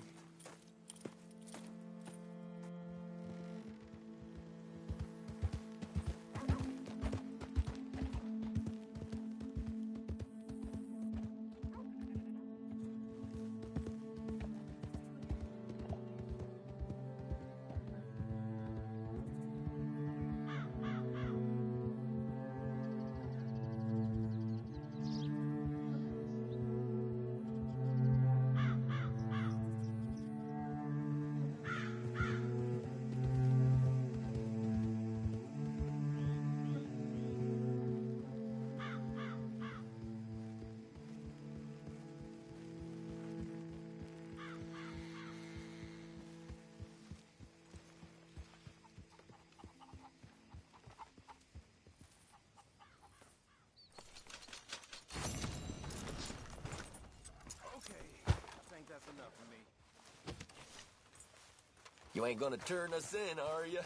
You ain't gonna turn us in, are you?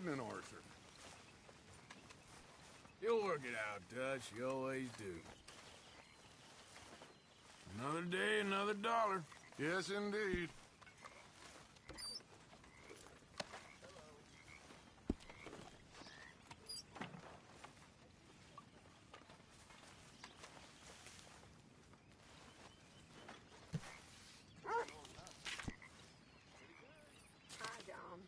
evening, Arthur. You'll work it out, Dutch. You always do. Another day, another dollar. Yes, indeed. Hi, John.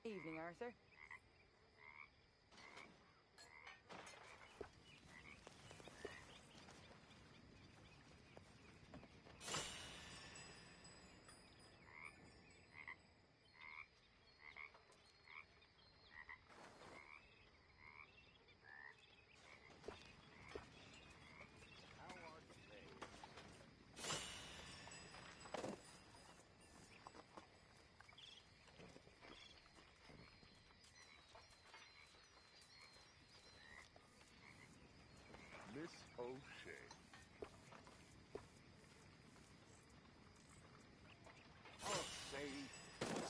Evening, Arthur. Miss O'Shea. Oh, Sadie.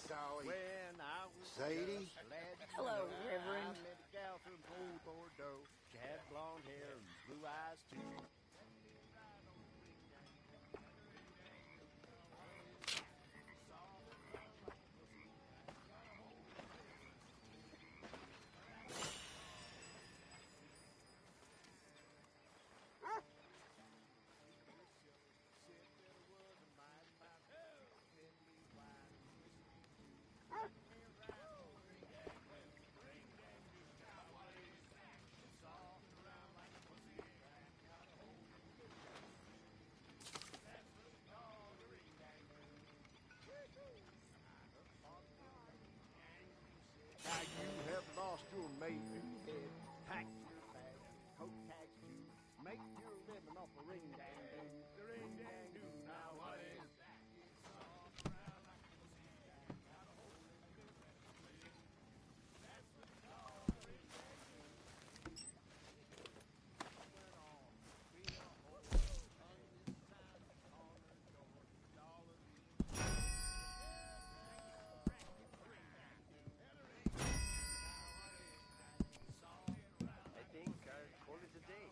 Sorry. When I was Sadie? just a lad, Hello, I Reverend. met a gal from old Bordeaux. She had blonde hair and blue eyes, too. Now you have lost your Mayfield head. Pack your bag, coat tags too. Make your living off a ring dang doo. The ring dang doo. Now what is that? I think I'll call it a day.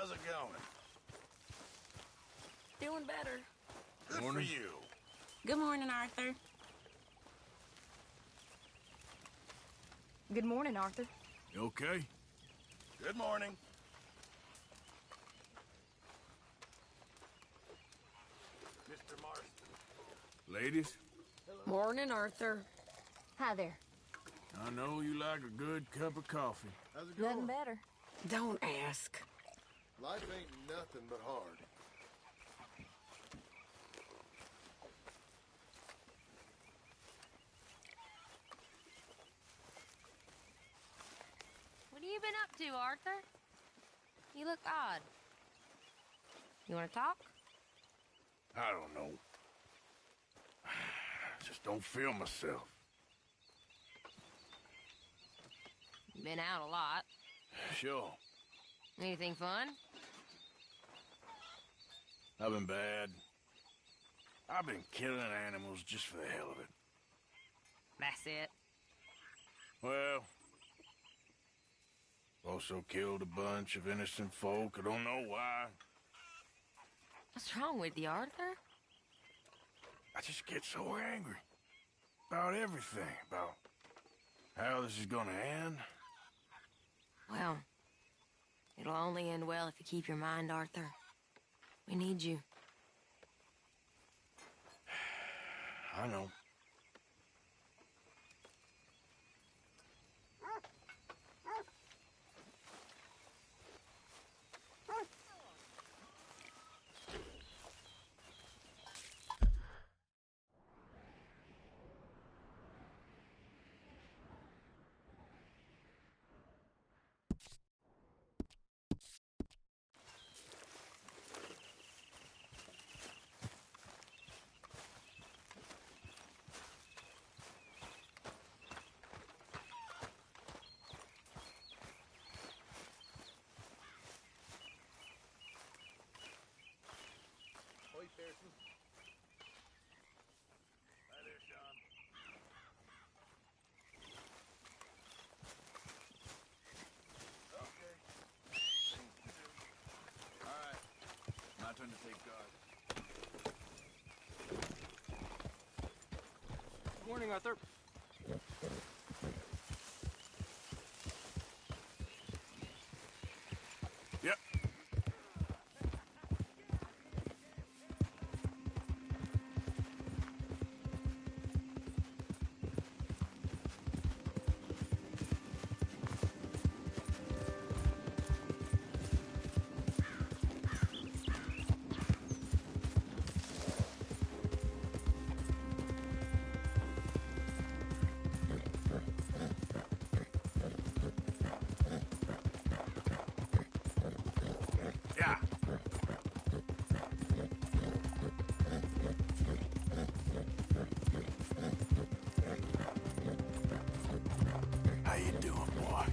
How's it going? Doing better. Good for you. Good morning, Arthur. Good morning, Arthur. You okay? Good morning. Mr. Marston. Ladies, Morning, Arthur. Hi there. I know you like a good cup of coffee. How's it Nothing going? better. Don't ask. Life ain't nothing but hard. What have you been up to, Arthur? You look odd. You want to talk? I don't know. Just don't feel myself. Been out a lot. Sure. Anything fun? I've been bad. I've been killing animals just for the hell of it. That's it. Well, also killed a bunch of innocent folk. I don't know why. What's wrong with you, Arthur? I just get so angry. About everything. About how this is gonna end. Well, it'll only end well if you keep your mind, Arthur. We need you. I know. Pearson. Hi there, Sean. Okay. All right. My turn to take guard. Morning, Arthur. Yep. Yeah. How you doing, boy?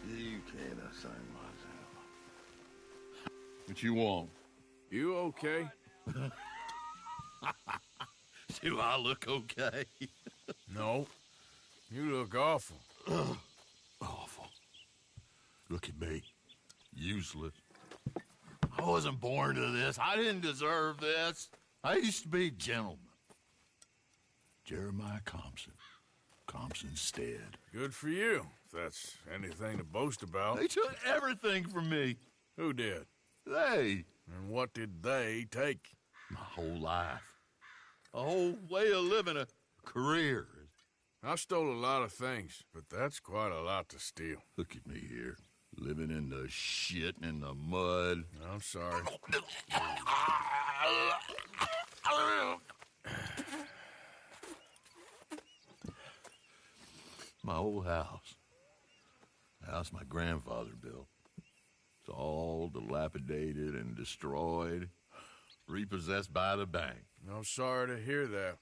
You can't assign myself. What you want? You okay? Do I look okay? No. You look awful. Awful. Look at me. Useless. I wasn't born to this. I didn't deserve this. I used to be a gentleman. Jeremiah Compson. Compson's dead. Good for you, if that's anything to boast about. They took everything from me. Who did? They. And what did they take? My whole life. A whole way of living, a career. I stole a lot of things, but that's quite a lot to steal. Look at me here, living in the shit and in the mud. I'm sorry. My old house. The house my grandfather built. It's all dilapidated and destroyed, repossessed by the bank. I'm sorry to hear that.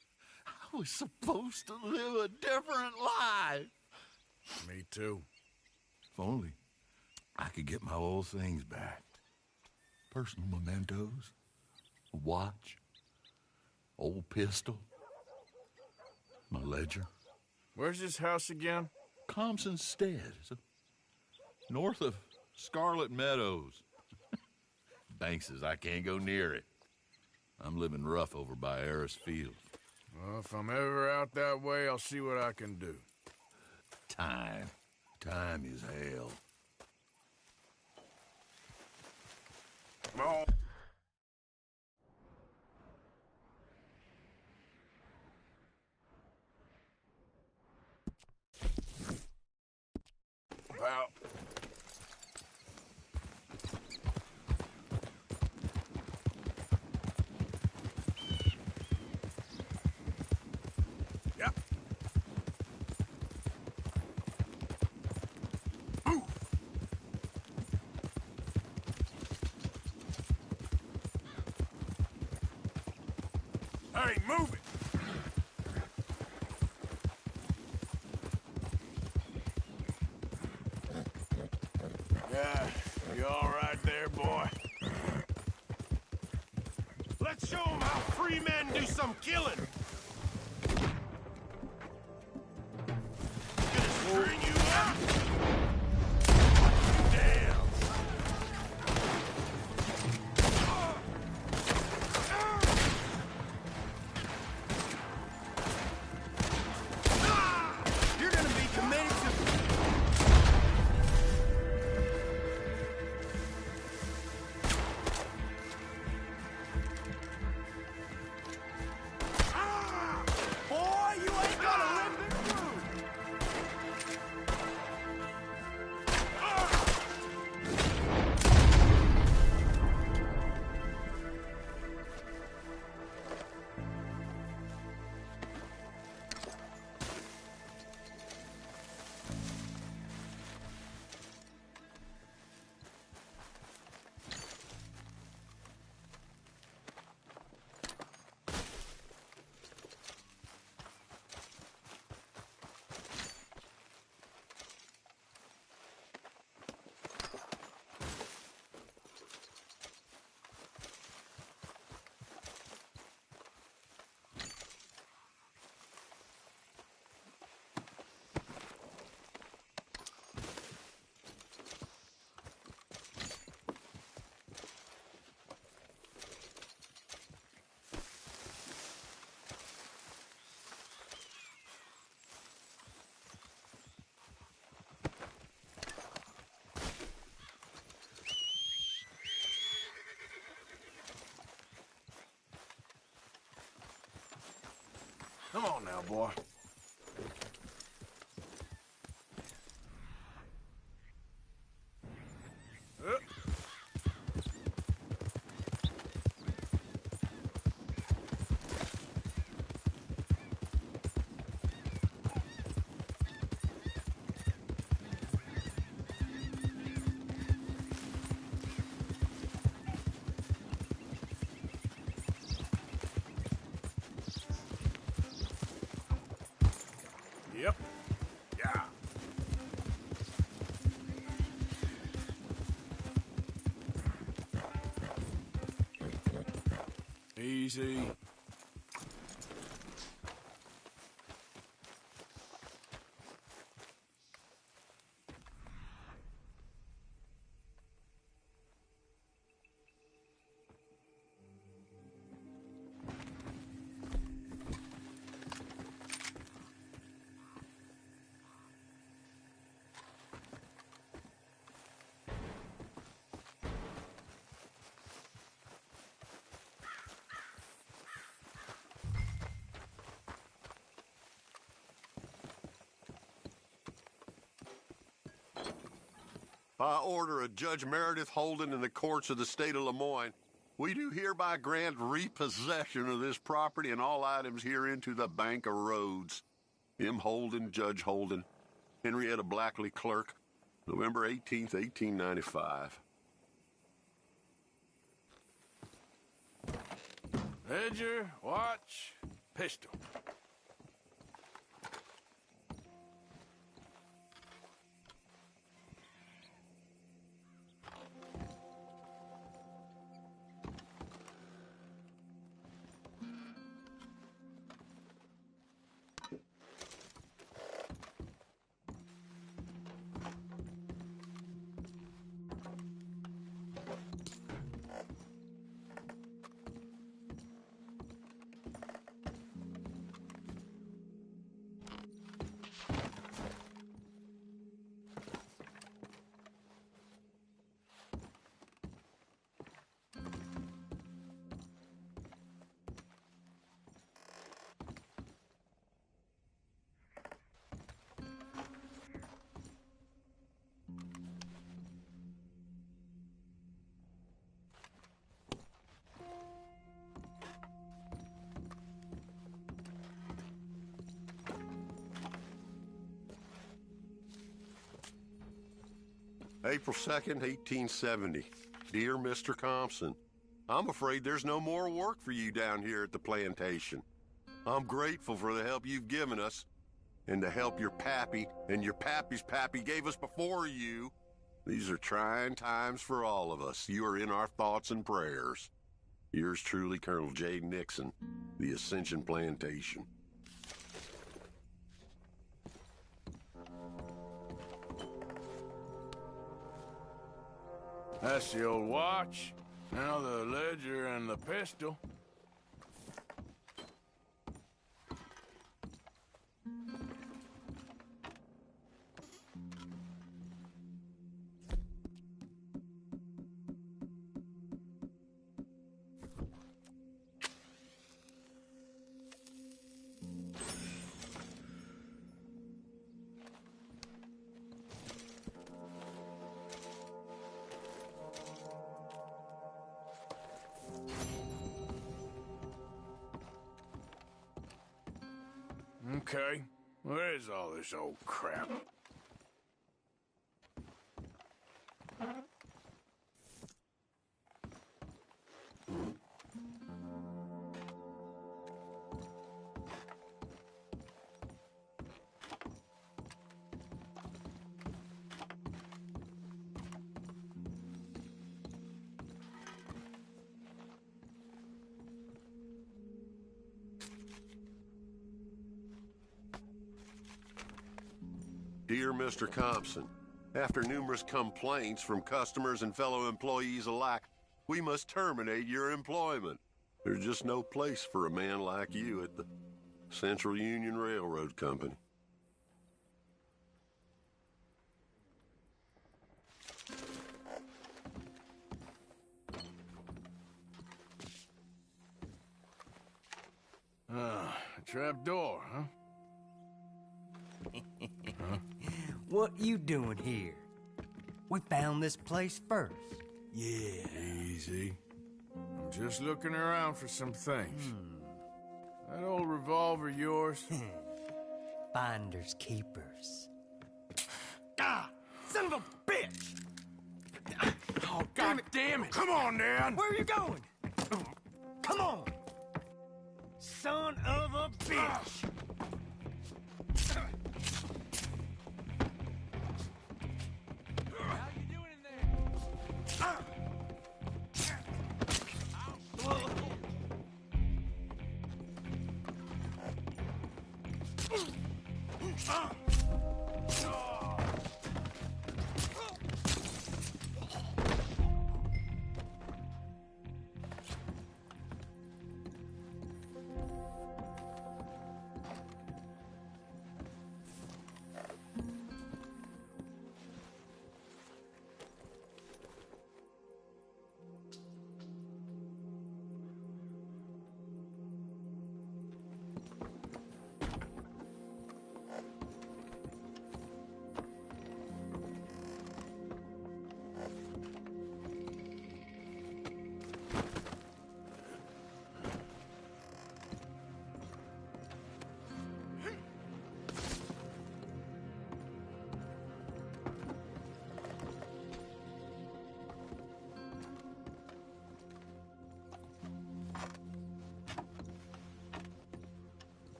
I was supposed to live a different life. too. If only I could get my old things back. Personal mementos, a watch, old pistol, my ledger. Where's this house again? Thompson's Stead, north of Scarlet Meadows. Bank says I can't go near it. I'm living rough over by Harris Field. Well, if I'm ever out that way, I'll see what I can do. Time. Time is hell. Oh. About. Yep. Move. Hey, move it. Yeah, you all right there, boy? Let's show them how free men do some killing. Gonna string you up. Damn. You're gonna be committed to... Boy, you ain't gonna live this through! Come on now, boy. Yep. Yeah. Easy. By order of Judge Meredith Holden in the courts of the state of Lemoyne, we do hereby grant repossession of this property and all items herein to the Bank of Rhodes. M. Holden, Judge Holden, Henrietta Blackley, Clerk, November 18th, 1895. Ledger, watch, pistol. April 2nd, 1870. Dear Mr. Compson, I'm afraid there's no more work for you down here at the plantation. I'm grateful for the help you've given us, and the help your pappy and your pappy's pappy gave us before you. These are trying times for all of us. You are in our thoughts and prayers. Yours truly, Colonel J. Nixon, the Ascension Plantation. That's the old watch. Now the ledger and the pistol. Okay, where is all this old crap? Dear Mr. Compson, after numerous complaints from customers and fellow employees alike, we must terminate your employment. There's just no place for a man like you at the Central Union Railroad Company. A trap door, huh? What you doing here? We found this place first. Yeah. Easy. I'm just looking around for some things. That old revolver yours? Finders keepers. Ah! Son of a bitch! Oh, God damn it! Come on, Dan! Where are you going? Come on! Son of a bitch!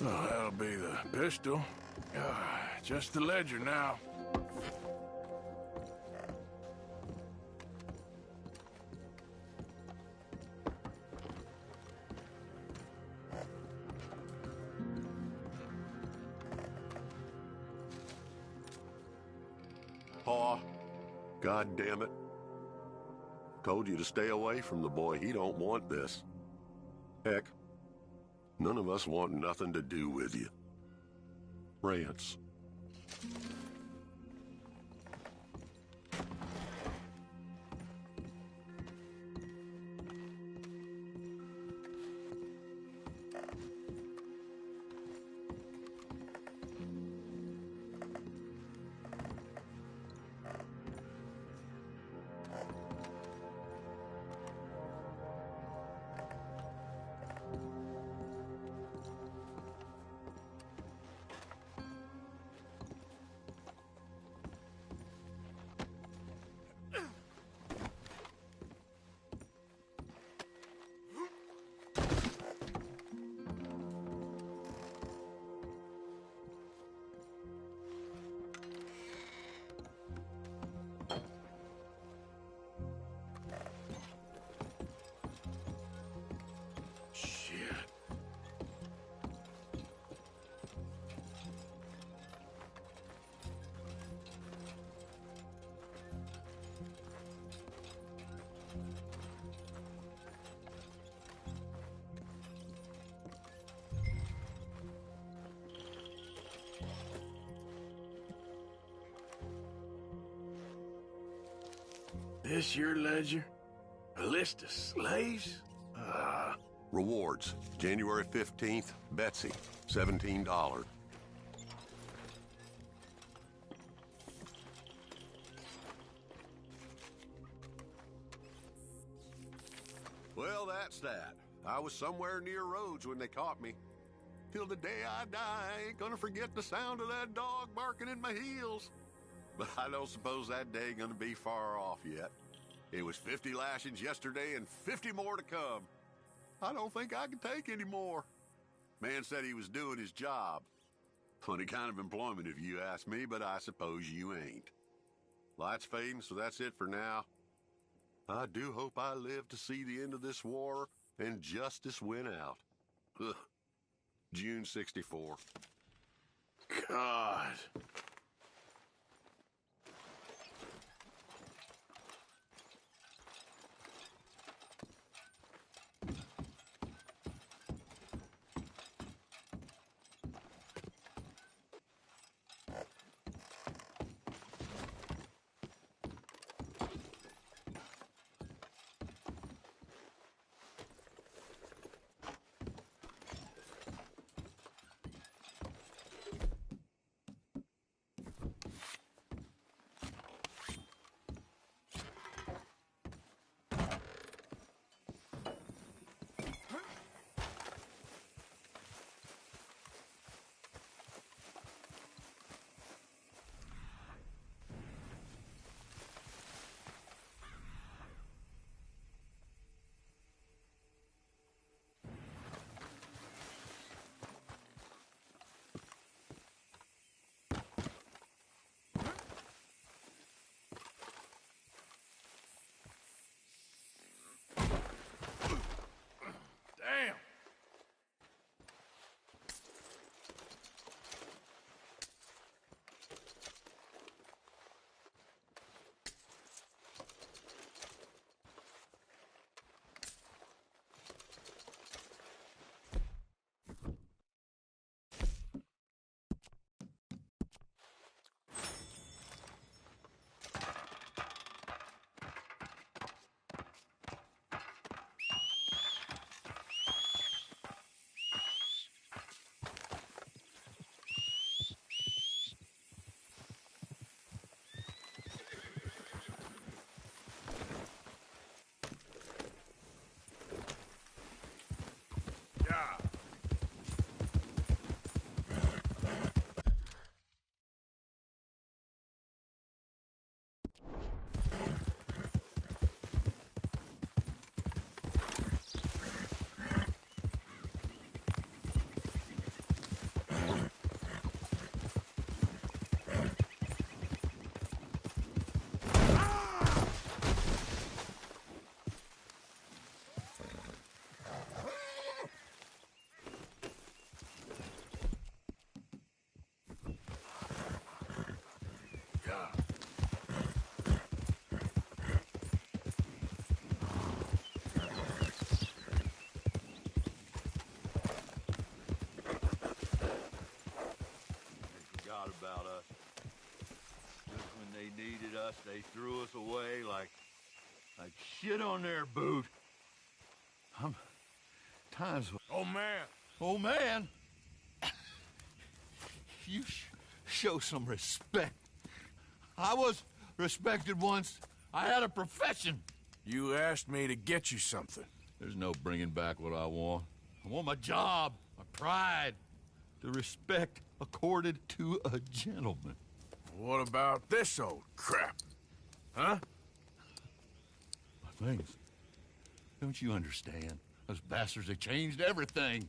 Oh, that'll be the pistol. Just the ledger now. Pa, God damn it. Told you to stay away from the boy. He don't want this. Heck, none of us want nothing to do with you. Rance. This your ledger? A list of slaves? Rewards. January 15th, Betsy, $17. Well, that's that. I was somewhere near Rhodes when they caught me. Till the day I die, I ain't gonna forget the sound of that dog barking in my heels. But I don't suppose that day gonna be far off yet. It was 50 lashings yesterday and 50 more to come. I don't think I can take any more. Man said he was doing his job. Funny kind of employment if you ask me, but I suppose you ain't. Light's fading, so that's it for now. I do hope I live to see the end of this war and justice win out. Ugh. June 64. God. Damn! About us. Just when they needed us, they threw us away like shit on their boot. Times. Oh man. Oh man. You show some respect. I was respected once. I had a profession. You asked me to get you something. There's no bringing back what I want. I want my job, my pride, the respect accorded to a gentleman. What about this old crap? Huh? My things. Don't you understand? Those bastards, they changed everything.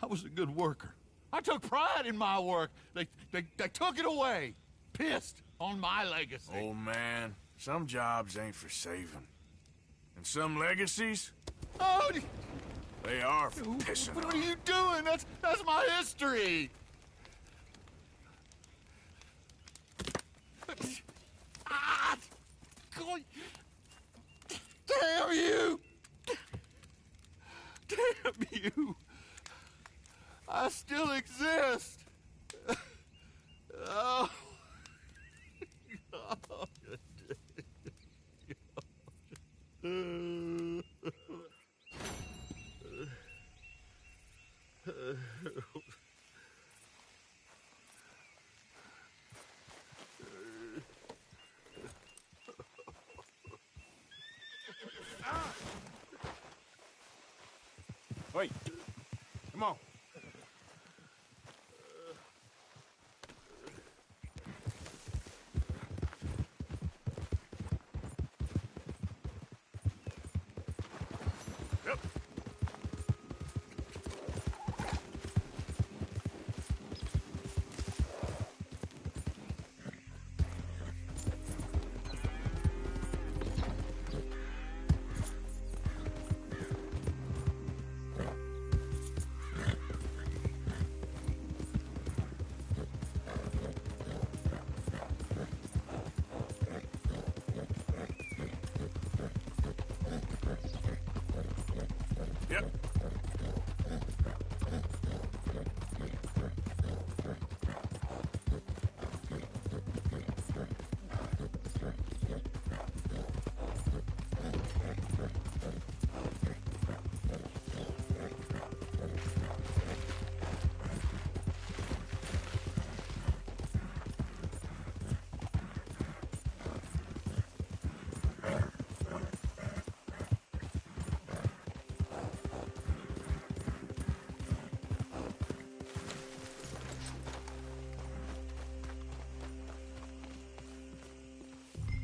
I was a good worker. I took pride in my work. They took it away. Pissed on my legacy. Oh, man. Some jobs ain't for saving. And some legacies? Oh, they are for pissing What on. are you doing? That's my history. Ah! Damn you! Damn you! I still exist! Oh. Wait. Come on. Yep. Yep.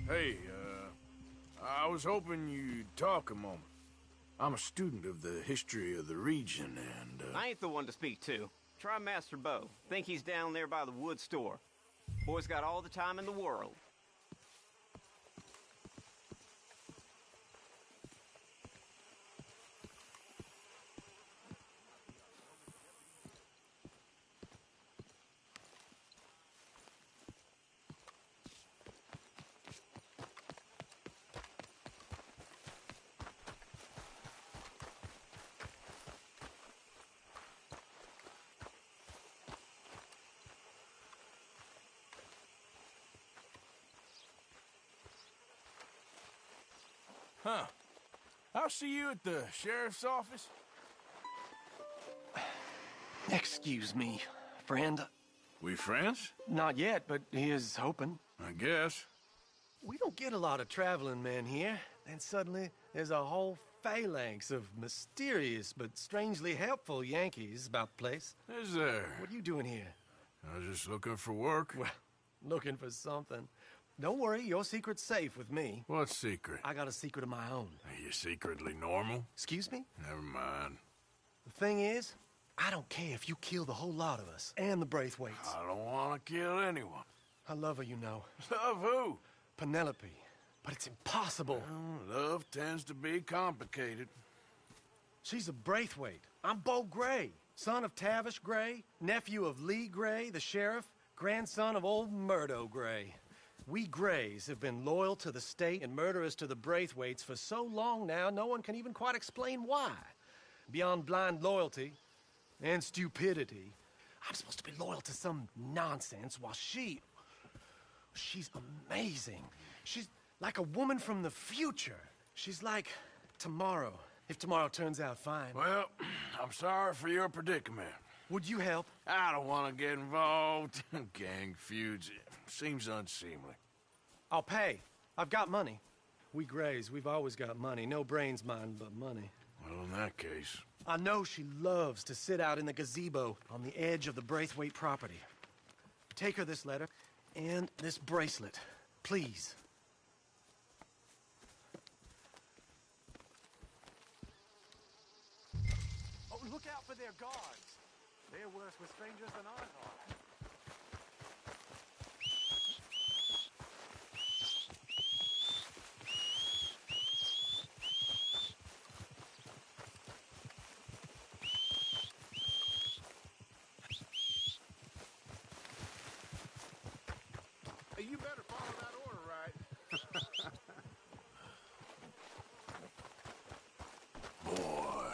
Hey, I was hoping you'd talk a moment. I'm a student of the history of the region, and, I ain't the one to speak to. Try Master Bo. Think he's down there by the wood store. Boy's got all the time in the world. Huh. I'll see you at the sheriff's office. Excuse me, friend. We friends? Not yet, but he is hoping. I guess. We don't get a lot of traveling men here. Then suddenly, there's a whole phalanx of mysterious but strangely helpful Yankees about the place. Is there? What are you doing here? I was just looking for work. Well, looking for something. Don't worry, your secret's safe with me. What secret? I got a secret of my own. Are you secretly normal? Excuse me? Never mind. The thing is, I don't care if you kill the whole lot of us and the Braithwaites. I don't want to kill anyone. I love her, you know. Love who? Penelope. But it's impossible. Well, love tends to be complicated. She's a Braithwaite. I'm Bo Gray, son of Tavish Gray, nephew of Lee Gray, the sheriff, grandson of old Murdo Gray. We Grays have been loyal to the state and murderous to the Braithwaites for so long now, no one can even quite explain why. Beyond blind loyalty and stupidity, I'm supposed to be loyal to some nonsense while she's amazing. She's like a woman from the future. She's like tomorrow, if tomorrow turns out fine. Well, I'm sorry for your predicament. Would you help? I don't want to get involved. Gang feuds seems unseemly. I'll pay. I've got money. We Grays, we've always got money. No brains, mind, but money. Well, in that case... I know she loves to sit out in the gazebo on the edge of the Braithwaite property. Take her this letter and this bracelet, please. Oh, look out for their guards. They're worse with strangers than ours are. You better follow that order right. Boy.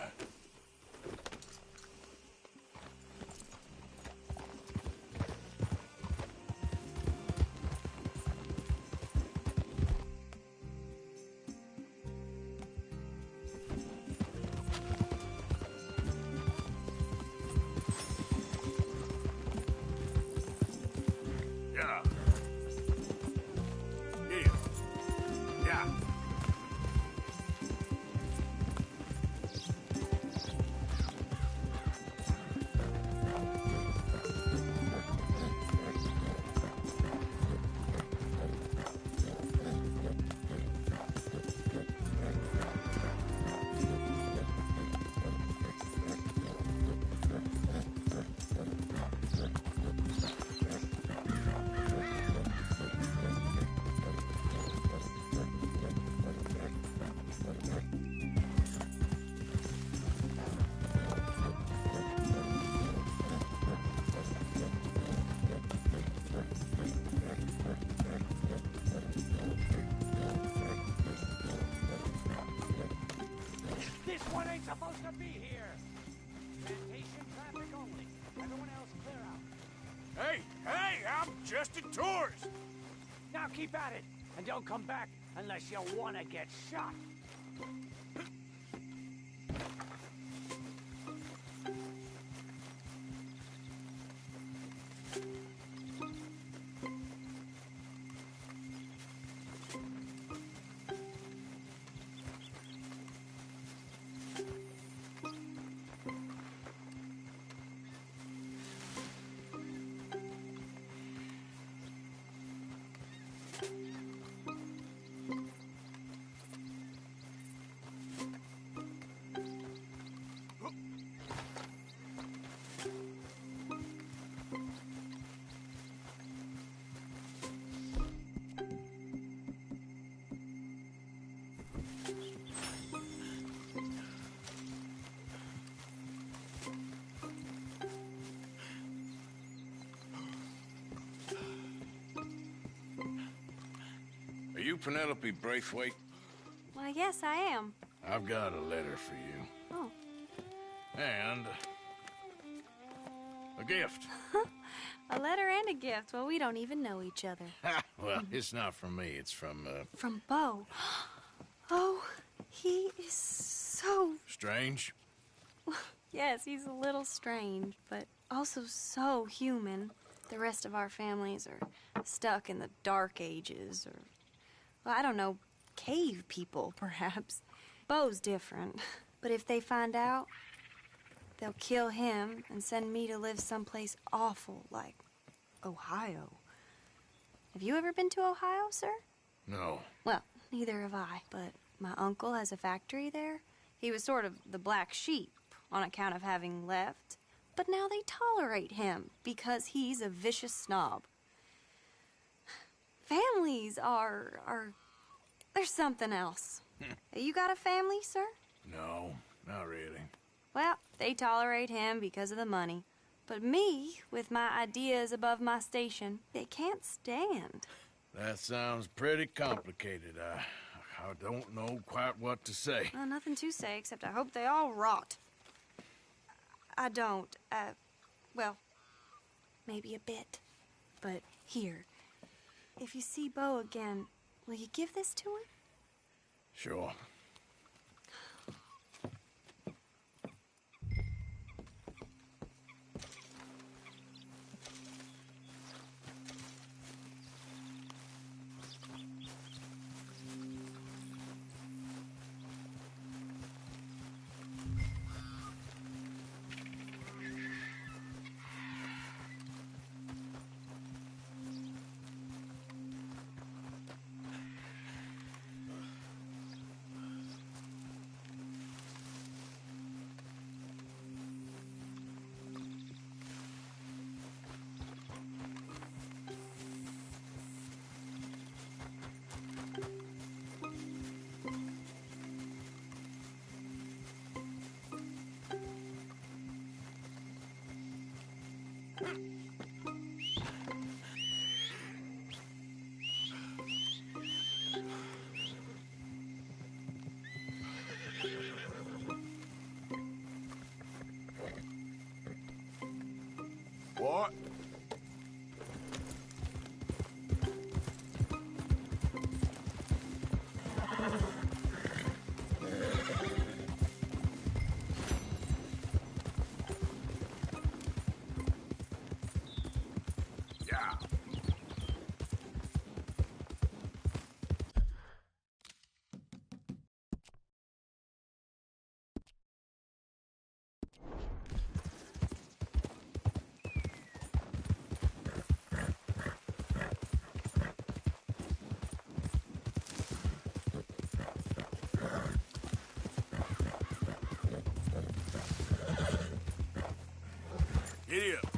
Just a tourist. Now keep at it, and don't come back unless you want to get shot. Are you Penelope Braithwaite? Why, yes, I am. I've got a letter for you. Oh. And a gift. A letter and a gift. Well, we don't even know each other. Well, it's not from me. It's from, From Bo. Oh, he is so... Strange? Yes, he's a little strange, but also so human. The rest of our families are stuck in the Dark Ages, or, well, I don't know, cave people, perhaps. Bo's different, but if they find out, they'll kill him and send me to live someplace awful like Ohio. Have you ever been to Ohio, sir? No. Well, neither have I, but my uncle has a factory there. He was sort of the black sheep on account of having left, but now they tolerate him because he's a vicious snob. Families are there's something else. You got a family, sir? No, not really. Well, they tolerate him because of the money. But me, with my ideas above my station, they can't stand. That sounds pretty complicated. I don't know quite what to say. Well, nothing to say, except I hope they all rot. I don't, well, maybe a bit. But here, if you see Bo again, will you give this to him? Sure. What? Yeah. Giddy up.